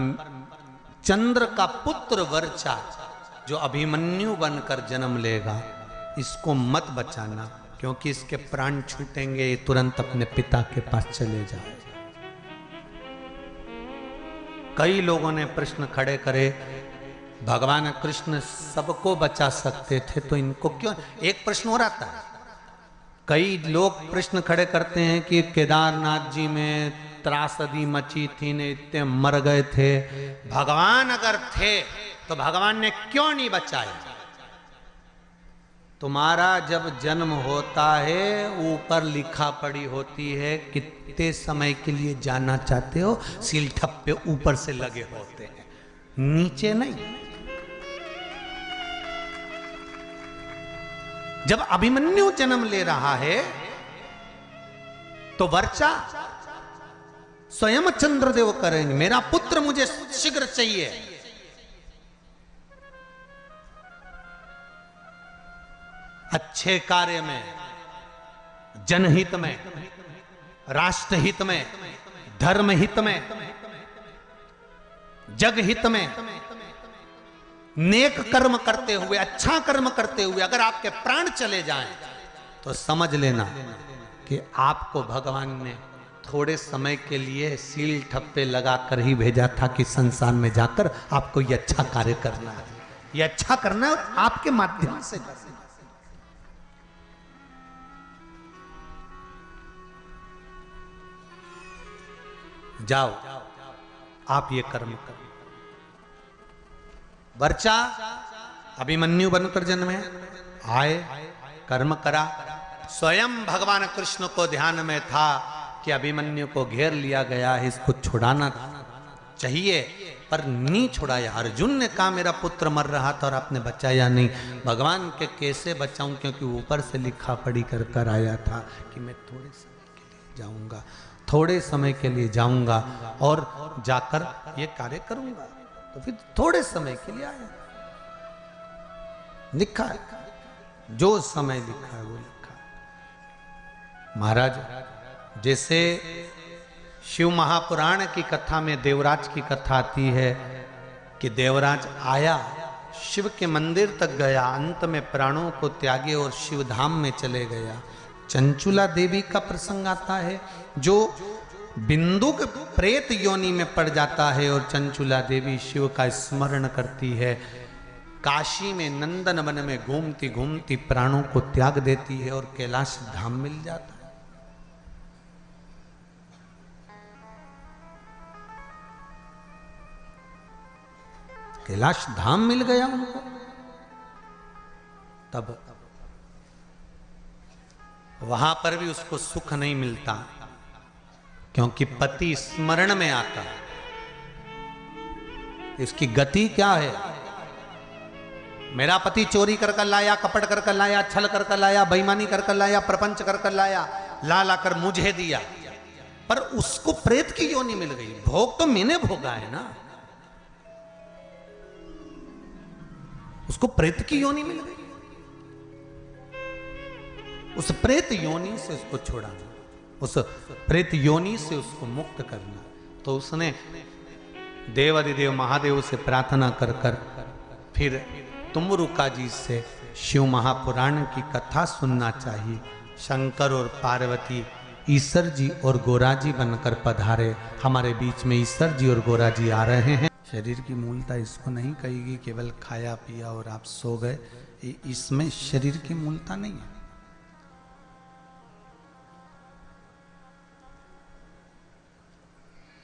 चंद्र का पुत्र वर्चा जो अभिमन्यु बनकर जन्म लेगा इसको मत बचाना, क्योंकि इसके प्राण छूटेंगे, ये तुरंत अपने पिता के पास चले जाए। कई लोगों ने प्रश्न खड़े करे, भगवान कृष्ण सबको बचा सकते थे तो इनको क्यों? एक प्रश्न और आता है, कई लोग प्रश्न खड़े करते हैं कि केदारनाथ जी में त्रासदी मची थी ने इतने मर गए थे, भगवान अगर थे तो भगवान ने क्यों नहीं बचाया? तुम्हारा जब जन्म होता है ऊपर लिखा पड़ी होती है कितने समय के लिए जाना चाहते हो, सील ठप्पे ऊपर से लगे होते हैं, नीचे नहीं। जब अभिमन्यु जन्म ले रहा है तो वर्चा स्वयं चंद्रदेव करेंगे, मेरा पुत्र मुझे शीघ्र चाहिए। अच्छे कार्य में, जनहित में, राष्ट्रहित में, धर्महित में, जगहित में नेक कर्म करते हुए, अच्छा कर्म करते हुए अगर आपके प्राण चले जाएं तो समझ लेना कि आपको भगवान ने थोड़े समय के लिए सील ठप्पे लगाकर ही भेजा था कि संसार में जाकर आपको ये अच्छा कार्य करना है, ये अच्छा करना है आपके माध्यम से। जाओ आप ये कर्म करो। वर्चा अभिमन्यु बनकर जन्मे, आए, कर्म करा, स्वयं भगवान कृष्ण को ध्यान में था कि अभिमन्यु को घेर लिया गया है, इसको छुड़ाना चाहिए, पर नहीं छुड़ाया। अर्जुन ने कहा मेरा पुत्र मर रहा था और आपने बचाया नहीं। भगवान के कैसे बचाऊं, क्योंकि ऊपर से लिखा पढ़ी कर कर आया था कि मैं थोड़े समय के लिए जाऊंगा, थोड़े समय के लिए जाऊंगा और जाकर ये कार्य करूंगा। तो फिर थोड़े समय के लिए आया, लिखा है, जो समय लिखा है वो लिखा है। महाराज, जैसे शिव महापुराण की कथा में देवराज की कथा आती है कि देवराज आया, शिव के मंदिर तक गया, अंत में प्राणों को त्यागे और शिव धाम में चले गया। चंचुला देवी का प्रसंग आता है जो बिंदु के प्रेत योनि में पड़ जाता है और चंचुला देवी शिव का स्मरण करती है। काशी में नंदन वन में घूमती घूमती प्राणों को त्याग देती है और कैलाश धाम मिल जाता है। कैलाश धाम मिल गया उनको। तब वहां पर भी उसको सुख नहीं मिलता, क्योंकि पति स्मरण में आता है। इसकी गति क्या है? मेरा पति चोरी कर कर लाया, कपट कर कर लाया, छल कर कर लाया, बेईमानी कर कर लाया, प्रपंच कर कर लाया, ला ला कर मुझे दिया, पर उसको प्रेत की योनि मिल गई। भोग तो मैंने भोगा है ना, उसको प्रेत की योनि मिल गई। उस प्रेत योनि से उसको छुड़ाना, उस प्रेत योनि से उसको मुक्त करना। तो उसने देवादिदेव महादेव से प्रार्थना कर कर फिर तुमरुका जी से शिव महापुराण की कथा सुनना चाहिए। शंकर और पार्वती ईश्वर जी और गोरा जी बनकर पधारे। हमारे बीच में ईश्वर जी और गोरा जी आ रहे हैं। शरीर की मूलता इसको नहीं कहेगी केवल खाया पिया और आप सो गए, इसमें शरीर की मूलता नहीं है।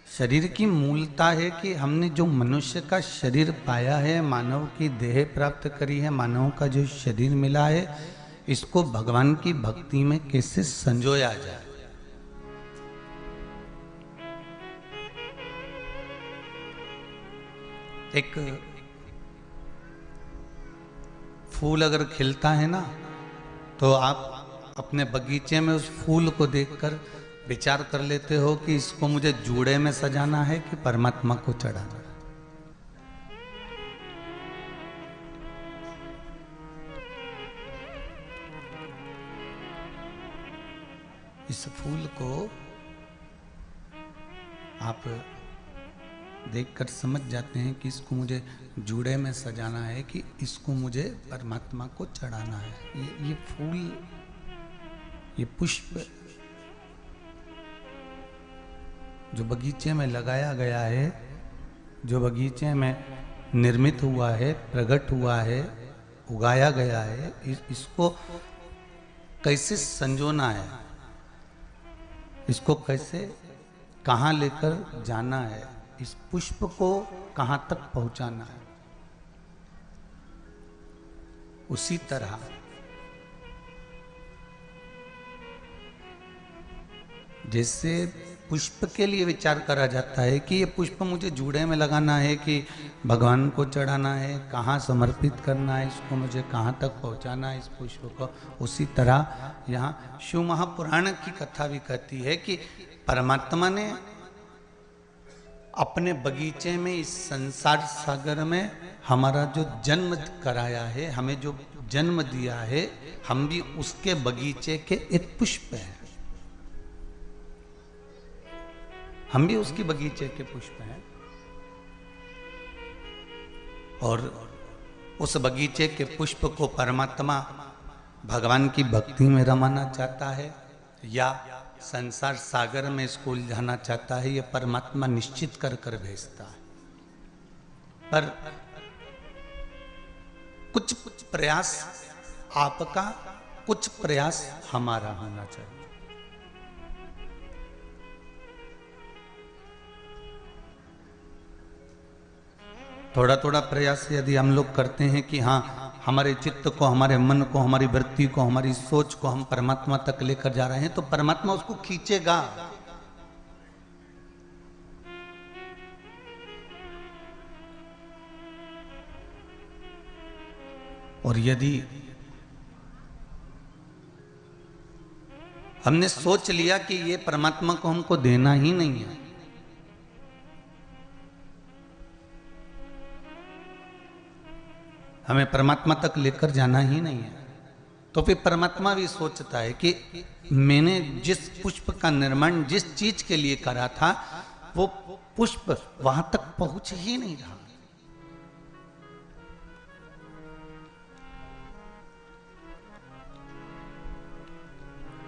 शरीर की मूलता है कि हमने जो मनुष्य का शरीर पाया है, मानव की देह प्राप्त करी है, मानव का जो शरीर मिला है, इसको भगवान की भक्ति में कैसे संजोया जाए। एक फूल अगर खिलता है ना, तो आप अपने बगीचे में उस फूल को देखकर विचार कर लेते हो कि इसको मुझे जूड़े में सजाना है कि परमात्मा को चढ़ाना है। इस फूल को आप देखकर समझ जाते हैं कि इसको मुझे जूड़े में सजाना है कि इसको मुझे परमात्मा को चढ़ाना है। ये फूल, ये पुष्प जो बगीचे में लगाया गया है, जो बगीचे में निर्मित हुआ है, प्रकट हुआ है, उगाया गया है, इसको कैसे संजोना है, इसको कैसे कहाँ लेकर जाना है, इस पुष्प को कहाँ तक पहुँचाना है। उसी तरह जैसे पुष्प के लिए विचार करा जाता है कि ये पुष्प मुझे जूड़े में लगाना है कि भगवान को चढ़ाना है, कहाँ समर्पित करना है, इसको मुझे कहाँ तक पहुँचाना है इस पुष्प को। उसी तरह यहाँ शिव महापुराण की कथा भी कहती है कि परमात्मा ने अपने बगीचे में, इस संसार सागर में हमारा जो जन्म कराया है, हमें जो जन्म दिया है, हम भी उसके बगीचे के एक पुष्प हैं। हम भी उसकी बगीचे के पुष्प हैं और उस बगीचे के पुष्प को परमात्मा भगवान की भक्ति में रमाना चाहता है या संसार सागर में इसको उलझाना चाहता है, ये परमात्मा निश्चित कर कर भेजता है। पर कुछ प्रयास आपका, कुछ प्रयास हमारा होना चाहिए। थोड़ा थोड़ा प्रयास यदि हम लोग करते हैं कि हाँ, हमारे चित्त को, हमारे मन को, हमारी वृत्ति को, हमारी सोच को हम परमात्मा तक लेकर जा रहे हैं, तो परमात्मा उसको खींचेगा। और यदि हमने सोच लिया कि ये परमात्मा को हमको देना ही नहीं है, हमें परमात्मा तक लेकर जाना ही नहीं है, तो फिर परमात्मा भी सोचता है कि मैंने जिस पुष्प का निर्माण जिस चीज के लिए करा था, वो पुष्प वहां तक पहुंच ही नहीं रहा।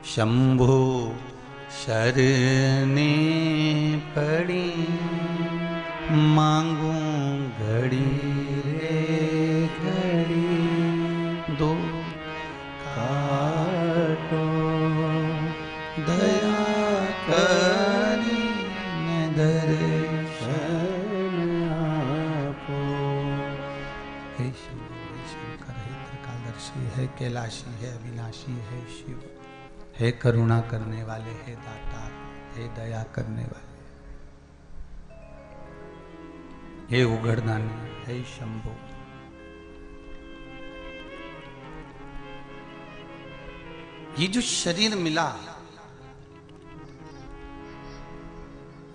शंभु शरणे पड़ी मांगू घड़ी रे घड़ी, दो काटो दया करी दर्शन आपो। हे शिव, हे शंकर, हे त्रिकालदर्शी, हे कैलाशी, है अविनाशी, है शिव, हे करुणा करने वाले, हे दाता, हे दया करने वाले। हे उघड़दानी, हे शंभो। ये जो शरीर मिला,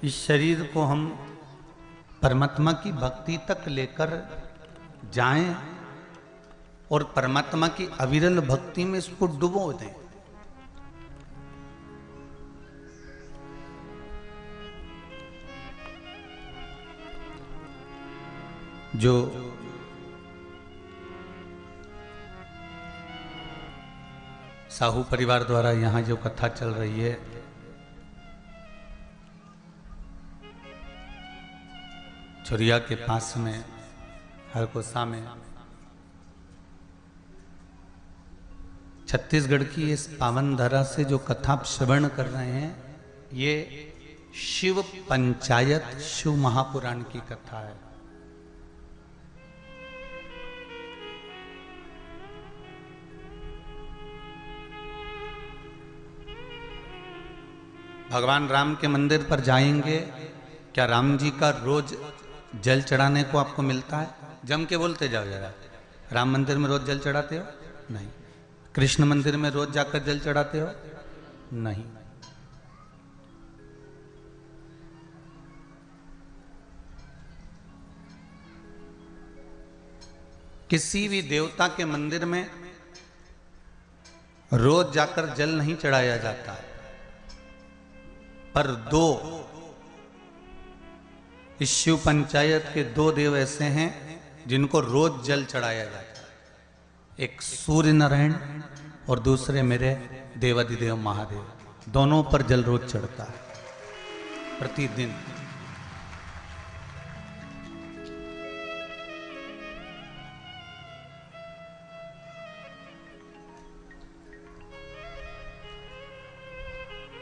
इस शरीर को हम परमात्मा की भक्ति तक लेकर जाएं और परमात्मा की अविरल भक्ति में इसको डुबो दें। जो साहू परिवार द्वारा यहाँ जो कथा चल रही है, चुरिया के पास में हरकोसा में, छत्तीसगढ़ की इस पावन धरा से जो कथा श्रवण कर रहे हैं, ये शिव पंचायत शिव महापुराण की कथा है। भगवान राम के मंदिर पर जाएंगे, क्या राम जी का रोज जल चढ़ाने को आपको मिलता है? जम के बोलते जाओ जरा। राम मंदिर में रोज जल चढ़ाते हो? नहीं। कृष्ण मंदिर में रोज जाकर जल चढ़ाते हो? नहीं। किसी भी देवता के मंदिर में रोज जाकर जल नहीं चढ़ाया जाता, पर दो इस शिव पंचायत के दो देव ऐसे हैं जिनको रोज जल चढ़ाया जाता है। एक सूर्य नारायण और दूसरे मेरे देवादिदेव महादेव, दोनों पर जल रोज चढ़ता है प्रतिदिन।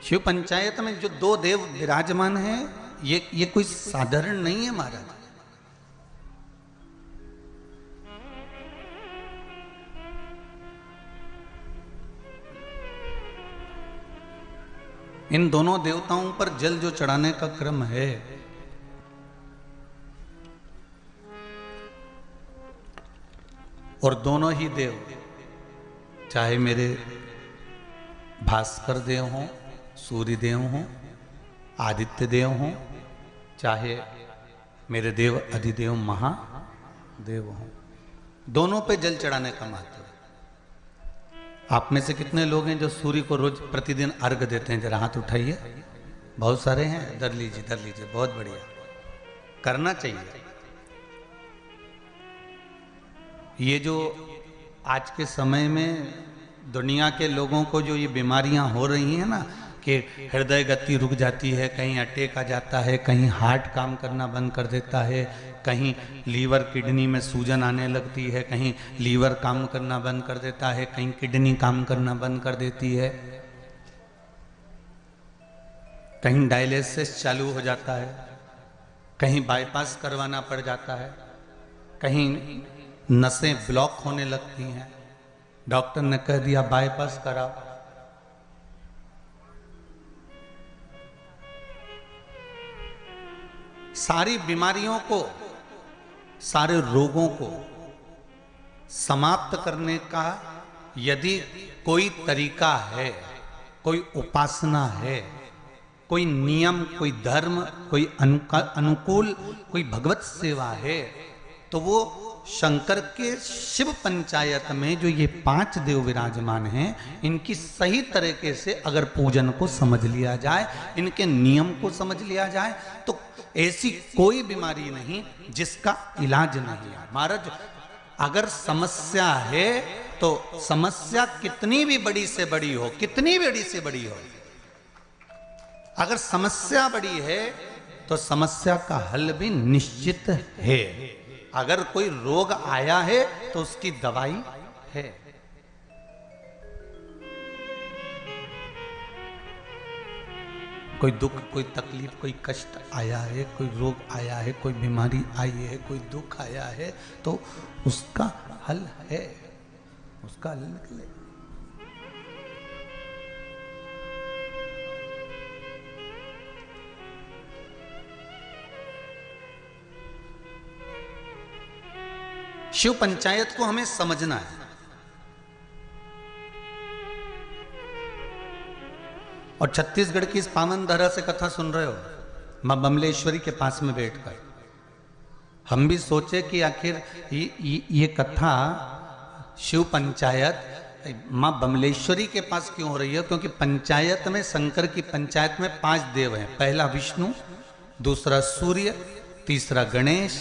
शिव पंचायत में जो दो देव विराजमान हैं, ये कोई साधारण नहीं है महाराज। इन दोनों देवताओं पर जल जो चढ़ाने का क्रम है, और दोनों ही देव, चाहे मेरे भास्कर देव हों, सूर्य देव हों, आदित्य देव हों, चाहे मेरे देव अधिदेव महादेव हों, दोनों पे जल चढ़ाने का महत्व है। आप में से कितने लोग हैं जो सूर्य को रोज प्रतिदिन अर्घ देते हैं? जरा हाथ उठाइए। बहुत सारे हैं। धर लीजिए, धर लीजिए, बहुत बढ़िया, करना चाहिए। ये जो आज के समय में दुनिया के लोगों को जो ये बीमारियां हो रही हैं ना, कि हृदय गति रुक जाती है, कहीं अटैक आ जाता है, कहीं हार्ट काम करना बंद कर देता है, कहीं लीवर किडनी में सूजन आने लगती है, कहीं लीवर काम करना बंद कर देता है, कहीं किडनी काम करना बंद कर देती है, कहीं डायलिसिस चालू हो जाता है, कहीं बाईपास करवाना पड़ जाता है, कहीं नसें ब्लॉक होने लगती हैं, डॉक्टर ने कह दिया बाईपास कराओ। सारी बीमारियों को, सारे रोगों को समाप्त करने का यदि कोई तरीका है, कोई उपासना है, कोई नियम, कोई धर्म, कोई अनुकूल, कोई भगवत सेवा है, तो वो शंकर के शिव पंचायत में जो ये 5 देव विराजमान हैं, इनकी सही तरीके से अगर पूजन को समझ लिया जाए, इनके नियम को समझ लिया जाए, तो ऐसी कोई बीमारी नहीं जिसका इलाज नहीं है। महाराज, अगर समस्या है तो समस्या कितनी भी बड़ी से बड़ी हो, कितनी बड़ी से बड़ी हो, अगर समस्या बड़ी है तो समस्या का हल भी निश्चित है। अगर कोई रोग आया है तो उसकी दवाई है। कोई दुख, कोई तकलीफ, कोई कष्ट आया है, कोई रोग आया है, कोई बीमारी आई है, कोई दुख आया है, तो उसका हल है, उसका हल निकले। शिव पंचायत को हमें समझना है। और छत्तीसगढ़ की इस पावन धरा से कथा सुन रहे हो, मां बमलेश्वरी के पास में बैठकर हम भी सोचे कि आखिर ये कथा शिव पंचायत मां बमलेश्वरी के पास क्यों हो रही है। क्योंकि पंचायत में, शंकर की पंचायत में 5 देव हैं। पहला विष्णु, दूसरा सूर्य, तीसरा गणेश,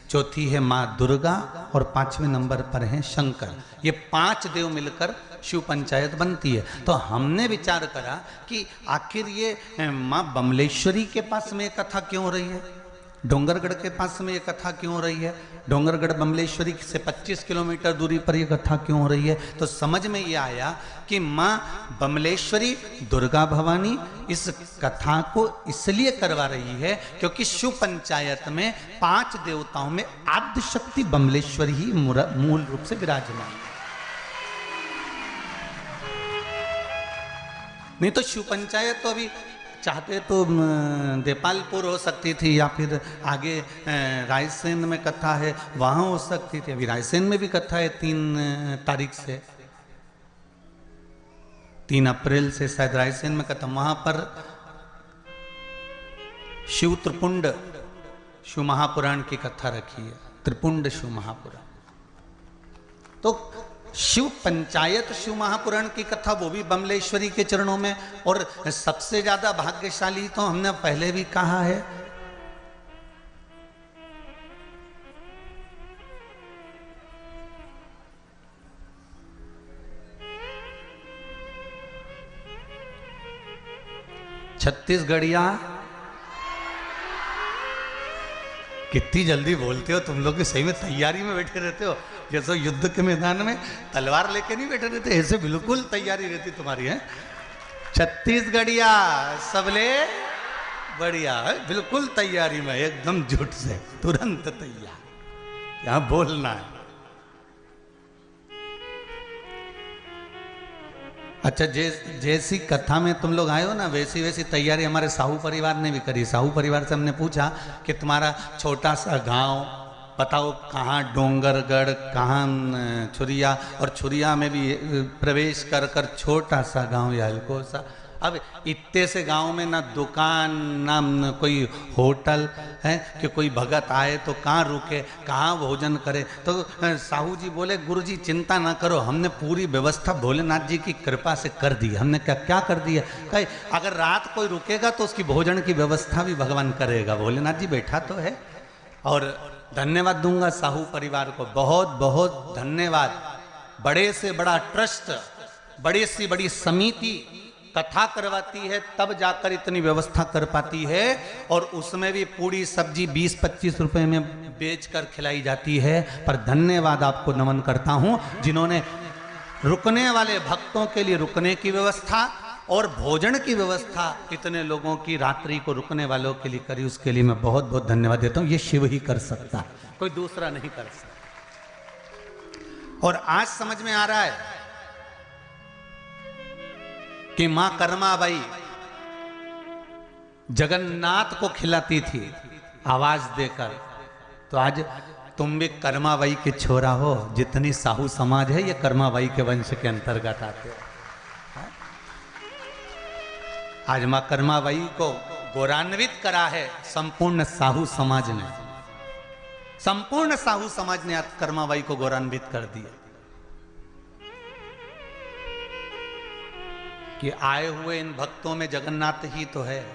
चौथी है मां दुर्गा और 5वें नंबर पर है शंकर। ये 5 देव मिलकर शिव पंचायत बनती है। तो हमने विचार करा कि आखिर ये मां बमलेश्वरी के पास में कथा क्यों हो रही है, डोंगरगढ़ के पास में ये कथा क्यों हो रही है, डोंगरगढ़ बमलेश्वरी से 25 किलोमीटर दूरी पर ये कथा क्यों हो रही है। तो समझ में ये आया कि मां बमलेश्वरी दुर्गा भवानी इस कथा को इसलिए करवा रही है क्योंकि शिव पंचायत में 5 देवताओं में आद्य शक्ति बमलेश्वरी ही मूल रूप से विराजमान है। नहीं तो शिव पंचायत तो अभी चाहते तो देपालपुर हो सकती थी, या फिर आगे रायसेन में कथा है वहां हो सकती थी। अभी रायसेन में भी कथा है 3 तारीख से, 3 अप्रैल से शायद रायसेन में कथा। वहां पर शिव त्रिपुंड शिव महापुराण की कथा रखी है, त्रिपुंड शिव महापुराण। तो शिव पंचायत शिव महापुराण की कथा वो भी बमलेश्वरी के चरणों में। और सबसे ज्यादा भाग्यशाली तो हमने पहले भी कहा है, छत्तीसगढ़िया। कितनी जल्दी बोलते हो तुम लोग, सही में तैयारी में बैठे रहते हो, जैसे युद्ध के मैदान में तलवार लेके नहीं बैठे रहते, ऐसे बिल्कुल तैयारी रहती तुम्हारी है। छत्तीसगढ़िया सबले बढ़िया है, बिल्कुल तैयारी में, एकदम झूठ से तुरंत तैयार, यहां बोलना है। अच्छा, जैसी कथा में तुम लोग आए हो ना, वैसी वैसी तैयारी हमारे साहू परिवार ने भी करी। साहू परिवार से हमने पूछा कि तुम्हारा छोटा सा गांव बताओ कहाँ, डोंगरगढ़ कहाँ, छुरिया, और छुरिया में भी प्रवेश कर कर छोटा सा गांव या हल्को सा। अब इतने से गांव में ना दुकान ना कोई होटल है कि कोई भगत आए तो कहाँ रुके, कहाँ भोजन करे। तो साहू जी बोले गुरुजी चिंता ना करो, हमने पूरी व्यवस्था भोलेनाथ जी की कृपा से कर दी। हमने क्या कर दी है, कहे अगर रात कोई रुकेगा तो उसकी भोजन की व्यवस्था भी भगवान करेगा, भोलेनाथ जी बैठा तो है। और धन्यवाद दूंगा साहू परिवार को, बहुत बहुत धन्यवाद। बड़े से बड़ा ट्रस्ट, बड़ी से बड़ी समिति कथा करवाती है तब जाकर इतनी व्यवस्था कर पाती है। और उसमें भी पूरी सब्जी 20-25 रुपए में बेचकर खिलाई जाती है। पर धन्यवाद आपको नमन करता हूं जिन्होंने रुकने वाले भक्तों के लिए रुकने की व्यवस्था और भोजन की व्यवस्था इतने लोगों की रात्रि को रुकने वालों के लिए करी, उसके लिए मैं बहुत बहुत धन्यवाद देता हूं। ये शिव ही कर सकता है, कोई दूसरा नहीं कर सकता। और आज समझ में आ रहा है कि मां कर्माबाई जगन्नाथ को खिलाती थी आवाज देकर। तो आज तुम भी कर्माबाई के छोरा हो, जितनी साहू समाज है ये कर्माबाई के वंश के अंतर्गत आते हो। आज मां कर्माबाई को गौरवान्वित करा है संपूर्ण साहू समाज ने, संपूर्ण साहू समाज ने आज कर्माबाई को गौरवान्वित कर दिया कि आए हुए इन भक्तों में जगन्नाथ ही तो है,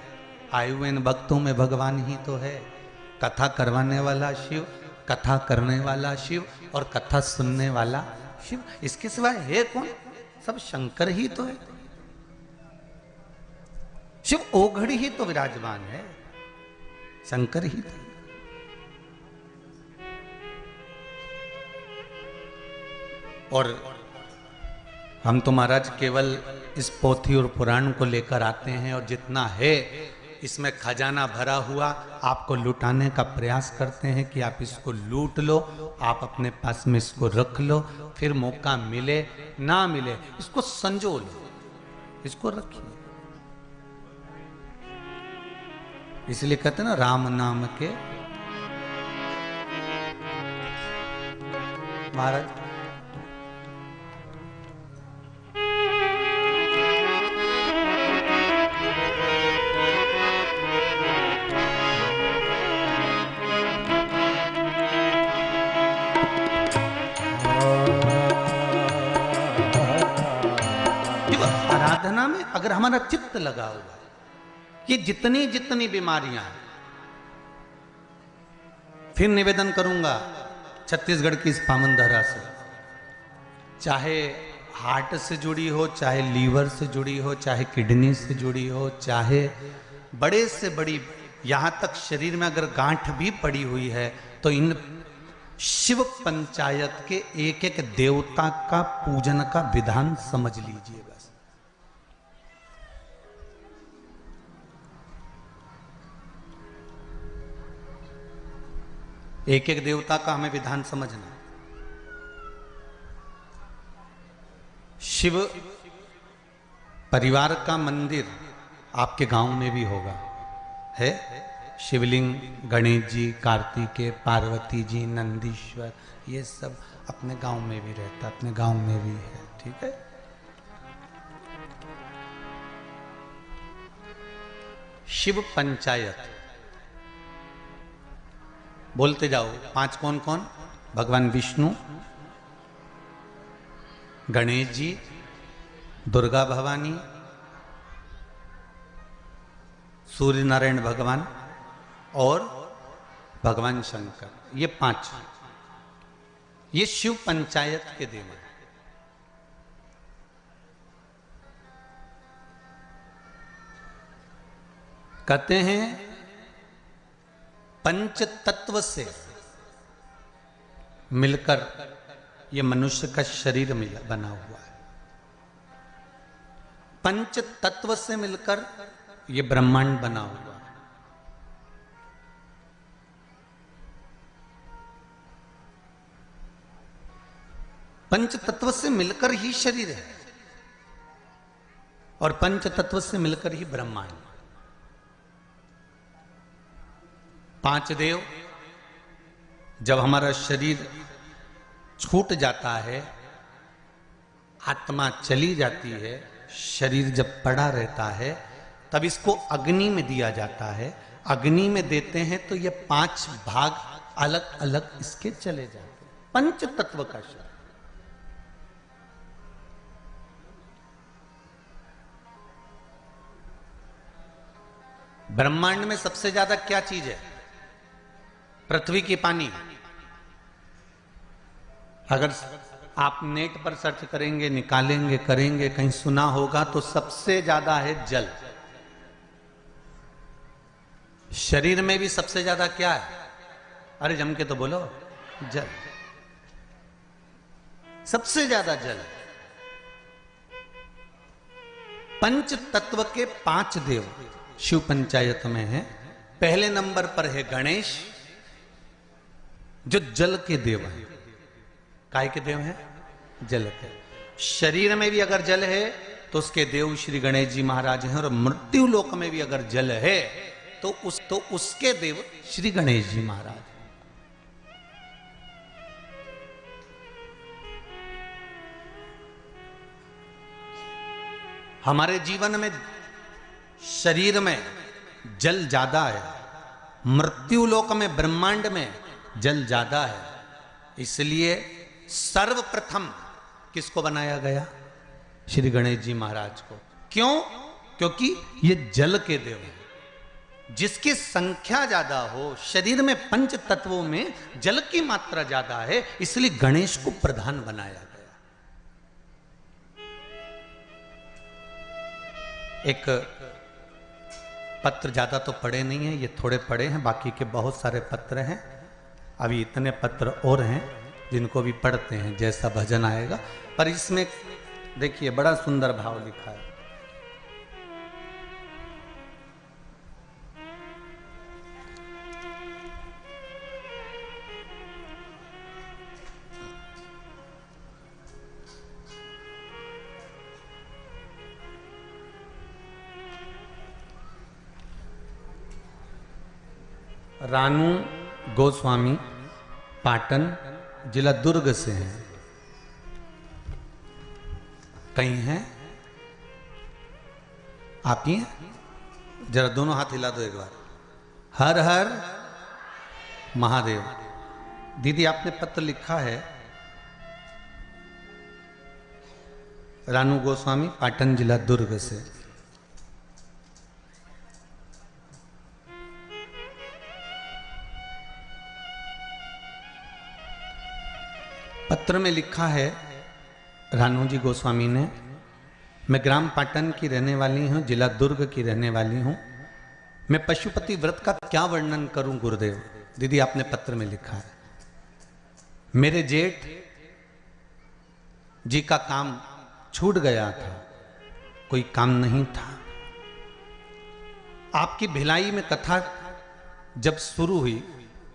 आए हुए इन भक्तों में भगवान ही तो है। कथा करवाने वाला शिव, कथा करने वाला शिव और कथा सुनने वाला शिव, इसके सिवा है कौन? सब शंकर ही तो है। शिव ओघड़ी ही तो विराजमान है, शंकर ही तो। और हम तो महाराज केवल इस पोथी और पुराण को लेकर आते हैं और जितना है इसमें खजाना भरा हुआ आपको लुटाने का प्रयास करते हैं कि आप इसको लूट लो, आप अपने पास में इसको रख लो, फिर मौका मिले ना मिले इसको संजो लो, इसको रखिए। इसलिए कहते हैं ना राम नाम के महाराज। आराधना में अगर हमारा चित्त लगा हुआ है, ये जितनी जितनी बीमारियां हैं, फिर निवेदन करूंगा छत्तीसगढ़ की इस पावन धरा से, चाहे हार्ट से जुड़ी हो, चाहे लीवर से जुड़ी हो, चाहे किडनी से जुड़ी हो, चाहे बड़े से बड़ी, यहां तक शरीर में अगर गांठ भी पड़ी हुई है, तो इन शिव पंचायत के एक एक देवता का पूजन का विधान समझ लीजिए बस। एक एक देवता का हमें विधान समझना। शिव परिवार का मंदिर आपके गांव में भी होगा, है शिवलिंग, गणेश जी, कार्तिकेय, पार्वती जी, नंदीश्वर, ये सब अपने गांव में भी रहता, अपने गांव में भी है, ठीक है। शिव पंचायत बोलते जाओ। 5 कौन कौन? भगवान विष्णु, गणेश जी, दुर्गा भवानी, सूर्य नारायण भगवान और भगवान शंकर, ये 5, ये शिव पंचायत के देव हैं। कहते हैं पंच तत्व से मिलकर ये मनुष्य का शरीर बना हुआ है। पंच तत्व से मिलकर ये ब्रह्मांड बना हुआ है। पंच तत्व से मिलकर ही शरीर है और पंच तत्व से मिलकर ही ब्रह्मांड। 5 देव, जब हमारा शरीर छूट जाता है, आत्मा चली जाती है, शरीर जब पड़ा रहता है, तब इसको अग्नि में दिया जाता है। अग्नि में देते हैं तो ये 5 भाग अलग अलग इसके चले जाते हैं। पंच तत्व का शरीर। ब्रह्मांड में सबसे ज्यादा क्या चीज है? पृथ्वी की पानी। अगर आप नेट पर सर्च करेंगे, निकालेंगे, करेंगे, कहीं सुना होगा तो सबसे ज्यादा है जल। शरीर में भी सबसे ज्यादा क्या है? अरे जम के तो बोलो, जल। सबसे ज्यादा जल। पंच तत्व के 5 देव शिव पंचायत में है। पहले नंबर पर है गणेश, जो जल के देव हैं। काय के देव हैं? जल के। शरीर में भी अगर जल है तो उसके देव श्री गणेश जी महाराज हैं, और मृत्यु लोक में भी अगर जल है तो उसके देव श्री गणेश जी महाराज। हमारे जीवन में शरीर में जल ज्यादा है, मृत्यु लोक में ब्रह्मांड में जल ज्यादा है। इसलिए सर्वप्रथम किसको बनाया गया? श्री गणेश जी महाराज को। क्यों? क्योंकि ये जल के देव हैं। जिसकी संख्या ज्यादा हो, शरीर में पंच तत्वों में जल की मात्रा ज्यादा है, इसलिए गणेश को प्रधान बनाया गया। एक पत्र ज्यादा तो पढ़े नहीं है, ये थोड़े पढ़े हैं, बाकी के बहुत सारे पत्र हैं। अभी इतने पत्र और हैं जिनको भी पढ़ते हैं, जैसा भजन आएगा। पर इसमें देखिए बड़ा सुंदर भाव लिखा है। रानू गोस्वामी, पाटन, जिला दुर्ग से हैं। कहीं हैं? आप ही हैं? जरा दोनों हाथ हिला दो एक बार। हर हर महादेव। दीदी आपने पत्र लिखा है रानू गोस्वामी, पाटन जिला दुर्ग से। पत्र में लिखा है रानू जी गोस्वामी ने, मैं ग्राम पाटन की रहने वाली हूँ, जिला दुर्ग की रहने वाली हूँ। मैं पशुपति व्रत का क्या वर्णन करूं गुरुदेव। दीदी आपने पत्र में लिखा है, मेरे जेठ जी का काम छूट गया था, कोई काम नहीं था। आपकी भिलाई में कथा जब शुरू हुई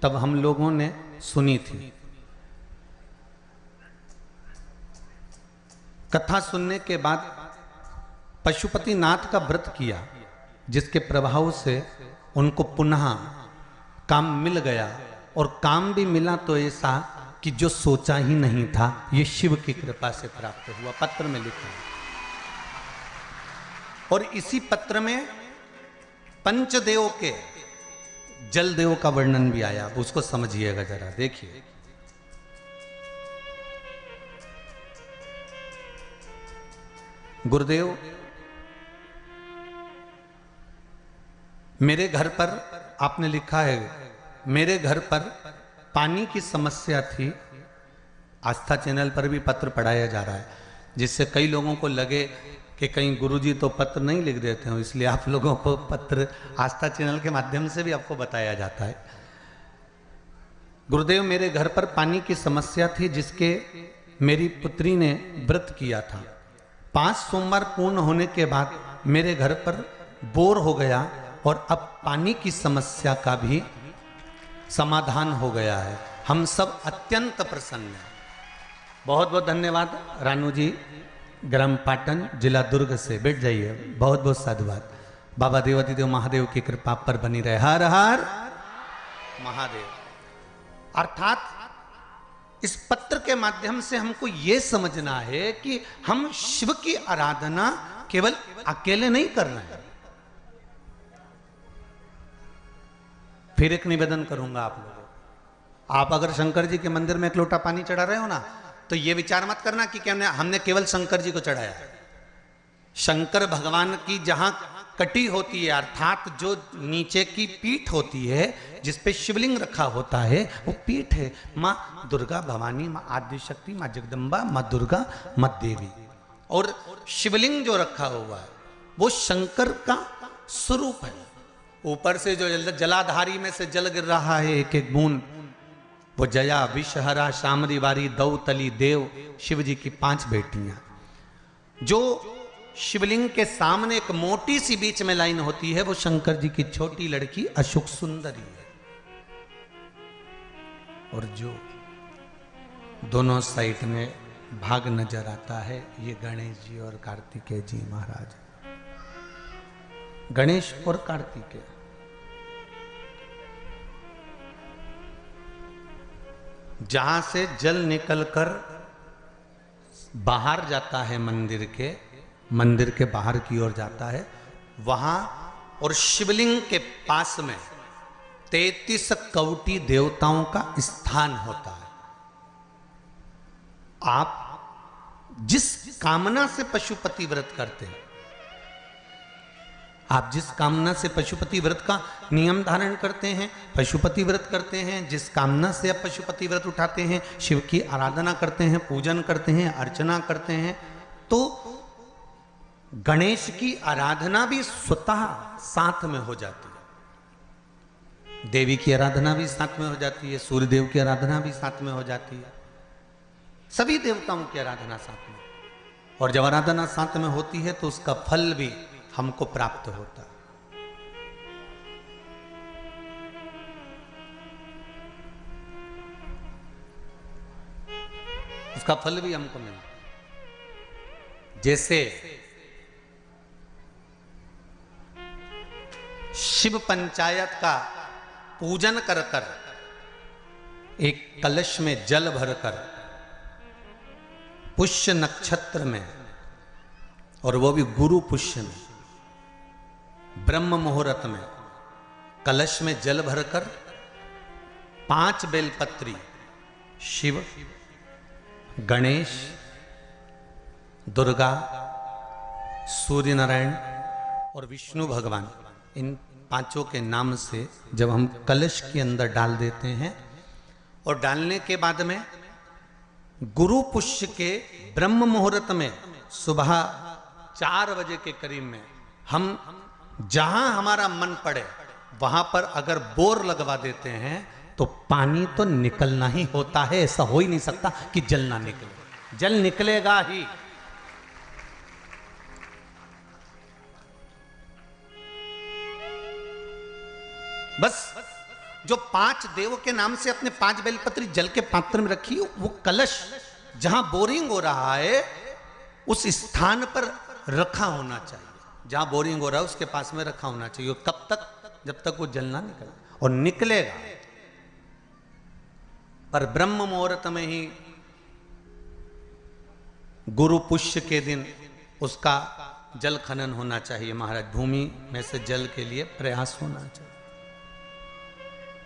तब हम लोगों ने सुनी थी। कथा सुनने के बाद पशुपति नाथ का व्रत किया, जिसके प्रभाव से उनको पुनः काम मिल गया, और काम भी मिला तो ऐसा कि जो सोचा ही नहीं था, ये शिव की कृपा से प्राप्त हुआ। पत्र में लिखा है। और इसी पत्र में पंचदेव के जल देव का वर्णन भी आया, उसको समझिएगा जरा, देखिए। गुरुदेव, मेरे घर पर, आपने लिखा है, मेरे घर पर पानी की समस्या थी। आस्था चैनल पर भी पत्र पढ़ाया जा रहा है, जिससे कई लोगों को लगे कि कहीं गुरुजी तो पत्र नहीं लिख देते हो, इसलिए आप लोगों को पत्र आस्था चैनल के माध्यम से भी आपको बताया जाता है। गुरुदेव, मेरे घर पर पानी की समस्या थी, जिसके मेरी पुत्री ने व्रत किया था। 5 सोमवार पूर्ण होने के बाद मेरे घर पर बोर हो गया, और अब पानी की समस्या का भी समाधान हो गया है। हम सब अत्यंत प्रसन्न हैं। बहुत बहुत धन्यवाद रानू जी, ग्राम पाटन, जिला दुर्ग से। बैठ जाइए। बहुत बहुत साधुवाद। बाबा देवादिदेव महादेव की कृपा पर बनी रहे। हर हर महादेव। अर्थात इस पत्र के माध्यम से हमको यह समझना है कि हम शिव की आराधना केवल अकेले नहीं कर रहे हैं। फिर एक निवेदन करूंगा आप लोगों, आप अगर शंकर जी के मंदिर में एक लोटा पानी चढ़ा रहे हो ना, तो ये विचार मत करना कि क्या हमने केवल शंकर जी को चढ़ाया। शंकर भगवान की जहां कटी होती है, अर्थात जो नीचे की पीठ होती है, जिस पे शिवलिंग रखा होता है, वो पीठ है माँ दुर्गा भवानी, माँ आदिशक्ति, माँ जगदम्बा, माँ दुर्गा, माँ देवी। और शिवलिंग जो रखा हुआ है वो शंकर का स्वरूप है। ऊपर से जो जलाधारी में से जल गिर रहा है, एक एक बूंद, वो जया, विषहरा, शामरी वारी, दौतली, देव, शिव जी की 5 बेटियां। जो शिवलिंग के सामने एक मोटी सी बीच में लाइन होती है, वो शंकर जी की छोटी लड़की अशोक सुंदरी है। और जो दोनों साइड में भाग नजर आता है, ये गणेश जी और कार्तिकेय जी महाराज। गणेश और कार्तिकेय जहां से जल निकलकर बाहर जाता है मंदिर के बाहर की ओर जाता है, वहां और शिवलिंग के पास में 33 कौटी देवताओं का स्थान होता है। आप जिस कामना से पशुपति व्रत करते हैं, आप जिस कामना से पशुपति व्रत का नियम धारण करते हैं, पशुपति व्रत करते हैं, जिस कामना से आप पशुपति व्रत उठाते हैं, शिव की आराधना करते हैं, पूजन करते हैं, अर्चना करते हैं, तो गणेश की आराधना भी स्वतः साथ में हो जाती है। देवी की आराधना भी साथ में हो जाती है, सूर्यदेव की आराधना भी साथ में हो जाती है, सभी देवताओं की आराधना साथ में। और जब आराधना साथ में होती है तो उसका फल भी हमको प्राप्त होता है। उसका फल भी हमको मिलता है। जैसे शिव पंचायत का पूजन कर कर एक कलश में जल भरकर पुष्य नक्षत्र में, और वो भी गुरु पुष्य में, ब्रह्म मुहूर्त में कलश में जल भरकर 5 बेलपत्री शिव, गणेश, दुर्गा, सूर्य नारायण और विष्णु भगवान, इन 5 के नाम से जब हम कलश के अंदर डाल देते हैं, और डालने के बाद में गुरु पुष्य के ब्रह्म मुहूर्त में सुबह 4 बजे के करीब में हम जहां हमारा मन पड़े वहां पर अगर बोर लगवा देते हैं तो पानी तो निकलना ही होता है। ऐसा हो ही नहीं सकता कि जल ना निकले, जल निकलेगा ही। बस जो 5 देव के नाम से अपने 5 बेलपत्री जल के पात्र में रखी, वो कलश जहां बोरिंग हो रहा है उस स्थान पर रखा होना चाहिए। जहां बोरिंग हो रहा है उसके पास में रखा होना चाहिए। कब तक? जब तक वो जल ना निकले, और निकलेगा। पर ब्रह्म मुहूर्त में ही गुरु पुष्य के दिन उसका जल खनन होना चाहिए महाराज। भूमि में से जल के लिए प्रयास होना चाहिए।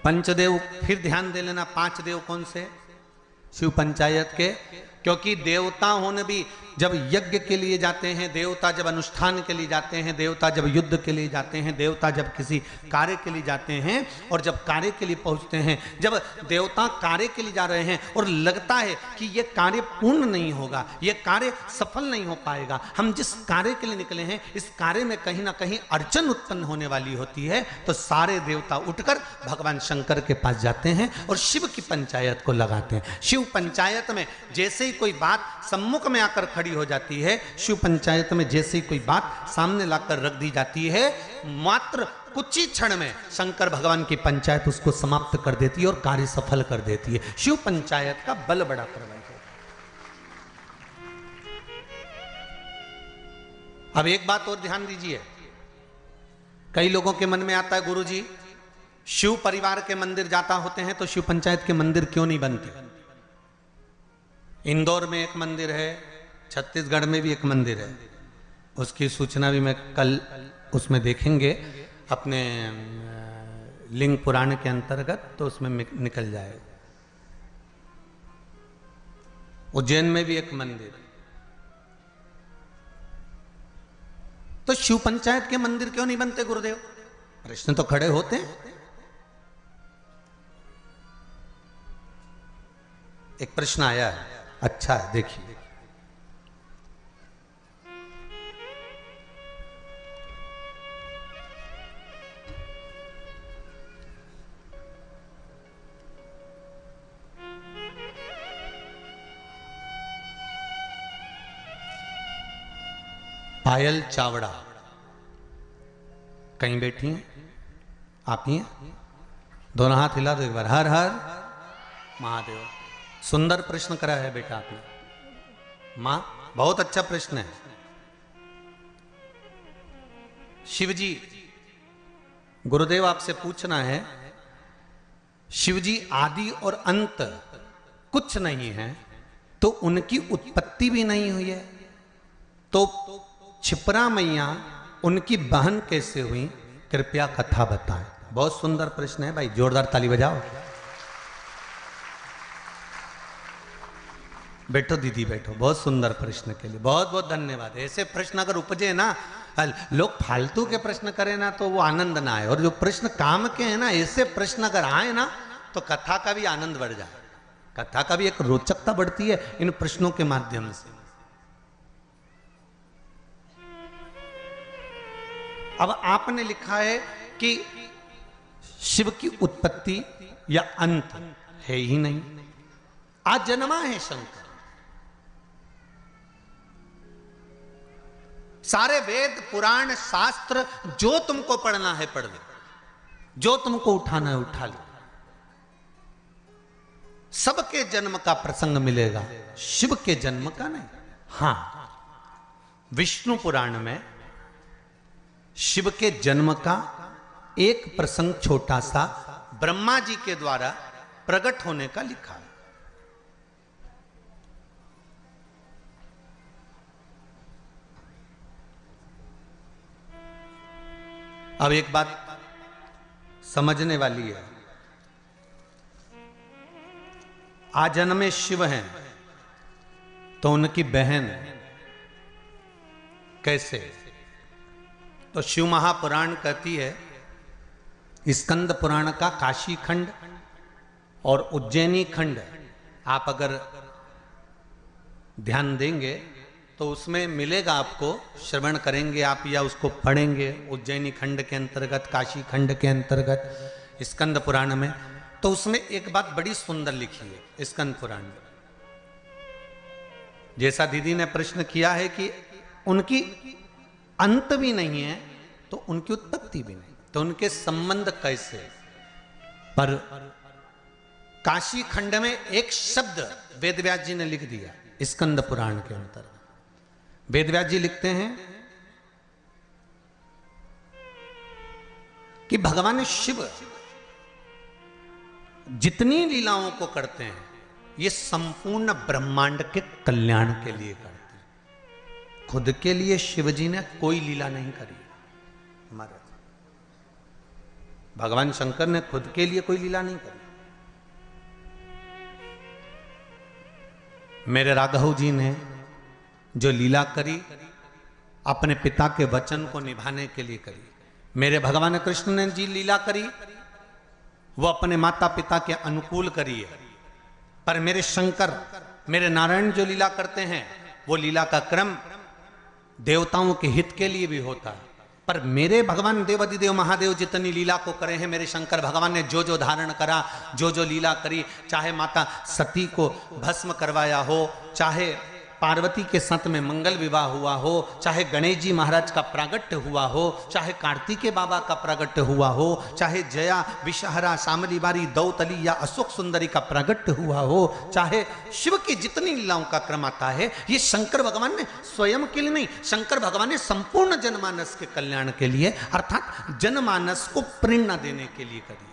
पंचदेव फिर ध्यान दे लेना। 5 देव कौन से? शिव पंचायत के, क्योंकि देवता होने भी जब यज्ञ के लिए जाते हैं, देवता जब अनुष्ठान के लिए जाते हैं, देवता जब युद्ध के लिए जाते हैं, देवता जब किसी कार्य के लिए जाते हैं, और जब कार्य के लिए पहुंचते हैं, जब देवता कार्य के लिए जा रहे हैं और लगता है कि ये कार्य पूर्ण नहीं होगा, ये कार्य सफल नहीं हो पाएगा, हम जिस कार्य के लिए निकले हैं इस कार्य में कहीं ना कहीं अड़चन उत्पन्न होने वाली होती है, तो सारे देवता उठकर भगवान शंकर के पास जाते हैं और शिव की पंचायत को लगाते हैं। शिव पंचायत में जैसे ही कोई बात सम्मुख में आकर खड़ी हो जाती है, शिव पंचायत में जैसे ही कोई बात सामने लाकर रख दी जाती है, मात्र कुछ ही क्षण में शंकर भगवान की पंचायत उसको समाप्त कर देती है और कार्य सफल कर देती है। शिव पंचायत का बल बड़ा प्रबल है। अब एक बात और ध्यान दीजिए। कई लोगों के मन में आता है, गुरुजी शिव परिवार के मंदिर जाता होते हैं तो शिव पंचायत के मंदिर क्यों नहीं बनते? इंदौर में एक मंदिर है, छत्तीसगढ़ में भी एक मंदिर है, उसकी सूचना भी मैं कल उसमें देखेंगे अपने लिंग पुराण के अंतर्गत, तो उसमें निकल जाएगा। उज्जैन में भी एक मंदिर। तो शिव पंचायत के मंदिर क्यों नहीं बनते गुरुदेव? प्रश्न तो खड़े होते हैं। एक प्रश्न आया है, अच्छा है, देखिए। पायल चावड़ा कहीं बैठी हैं? आप ही हैं? दोनों हाथ हिला दो एक बार। हर हर महादेव। सुंदर प्रश्न करा है बेटा आपने। मां, बहुत अच्छा प्रश्न है। शिवजी, गुरुदेव आपसे पूछना है, शिवजी आदि और अंत कुछ नहीं है तो उनकी उत्पत्ति भी नहीं हुई है, तो छिपरा मैया उनकी बहन कैसे हुई? कृपया कथा बताएं। बहुत सुंदर प्रश्न है भाई, जोरदार ताली बजाओ। बैठो दीदी, बैठो। बहुत सुंदर प्रश्न के लिए बहुत बहुत धन्यवाद। ऐसे प्रश्न अगर उपजे ना, लोग फालतू के प्रश्न करें ना तो वो आनंद ना आए, और जो प्रश्न काम के हैं ना, ऐसे प्रश्न अगर आए ना तो कथा का भी आनंद बढ़ जाए, कथा का भी एक रोचकता बढ़ती है इन प्रश्नों के माध्यम से। अब आपने लिखा है कि शिव की उत्पत्ति या अंत है ही नहीं, अजन्मा है शंकर। सारे वेद पुराण शास्त्र जो तुमको पढ़ना है पढ़ लो, जो तुमको उठाना है उठा लो, सबके जन्म का प्रसंग मिलेगा, शिव के जन्म का नहीं। हां, विष्णु पुराण में शिव के जन्म का एक प्रसंग छोटा सा ब्रह्मा जी के द्वारा प्रकट होने का लिखा है। अब एक बात समझने वाली है, आजन्म में शिव हैं तो उनकी बहन कैसे? तो शिव महापुराण कहती है, स्कंद पुराण का काशी खंड और उज्जैनी खंड आप अगर ध्यान देंगे तो उसमें मिलेगा, आपको श्रवण करेंगे आप या उसको पढ़ेंगे उज्जैनी खंड के अंतर्गत, काशी खंड के अंतर्गत, स्कंद पुराण में। तो उसमें एक बात बड़ी सुंदर लिखी है स्कंद पुराण में। जैसा दीदी ने प्रश्न किया है कि उनकी अंत भी नहीं है तो उनकी उत्पत्ति भी नहीं, तो उनके संबंध कैसे? पर काशी खंड में एक शब्द वेदव्यास जी ने लिख दिया स्कंद पुराण के अंतर्गत। वेदव्यास जी लिखते हैं कि भगवान शिव जितनी लीलाओं को करते हैं ये संपूर्ण ब्रह्मांड के कल्याण के लिए करते हैं। खुद के लिए शिव जी ने कोई लीला नहीं करी महाराज। भगवान शंकर ने खुद के लिए कोई लीला नहीं करी। मेरे राघव जी ने जो लीला करी अपने पिता के वचन को निभाने के लिए करी। मेरे भगवान कृष्ण ने जी लीला करी वो अपने माता पिता के अनुकूल करी है। पर मेरे शंकर, मेरे नारायण जो लीला करते हैं वो लीला का क्रम देवताओं के हित के लिए भी होता है। पर मेरे भगवान देवादिदेव महादेव जितनी लीला को करे हैं, मेरे शंकर भगवान ने जो जो धारण करा, जो जो लीला करी, चाहे माता सती को भस्म करवाया हो, चाहे पार्वती के साथ में मंगल विवाह हुआ हो, चाहे गणेश जी महाराज का प्रागट्य हुआ हो, चाहे कार्तिकेय बाबा का प्रागट्य हुआ हो, चाहे जया विषहरा शामली बारी दौतली या अशोक सुंदरी का प्रागट्य हुआ हो, चाहे शिव की जितनी लीलाओं का क्रम आता है, ये शंकर भगवान ने स्वयं के लिए नहीं, शंकर भगवान ने संपूर्ण जनमानस के कल्याण के लिए अर्थात जनमानस को प्रेरणा देने के लिए करी।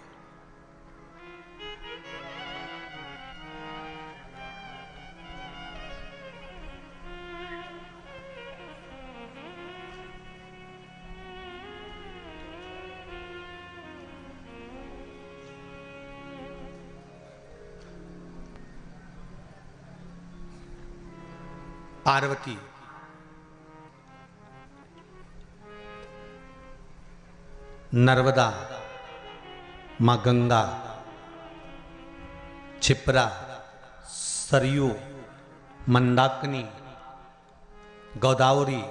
पार्वती नर्मदा, मां गंगा, क्षिप्रा, सरयू, मंदाकिनी, गोदावरी,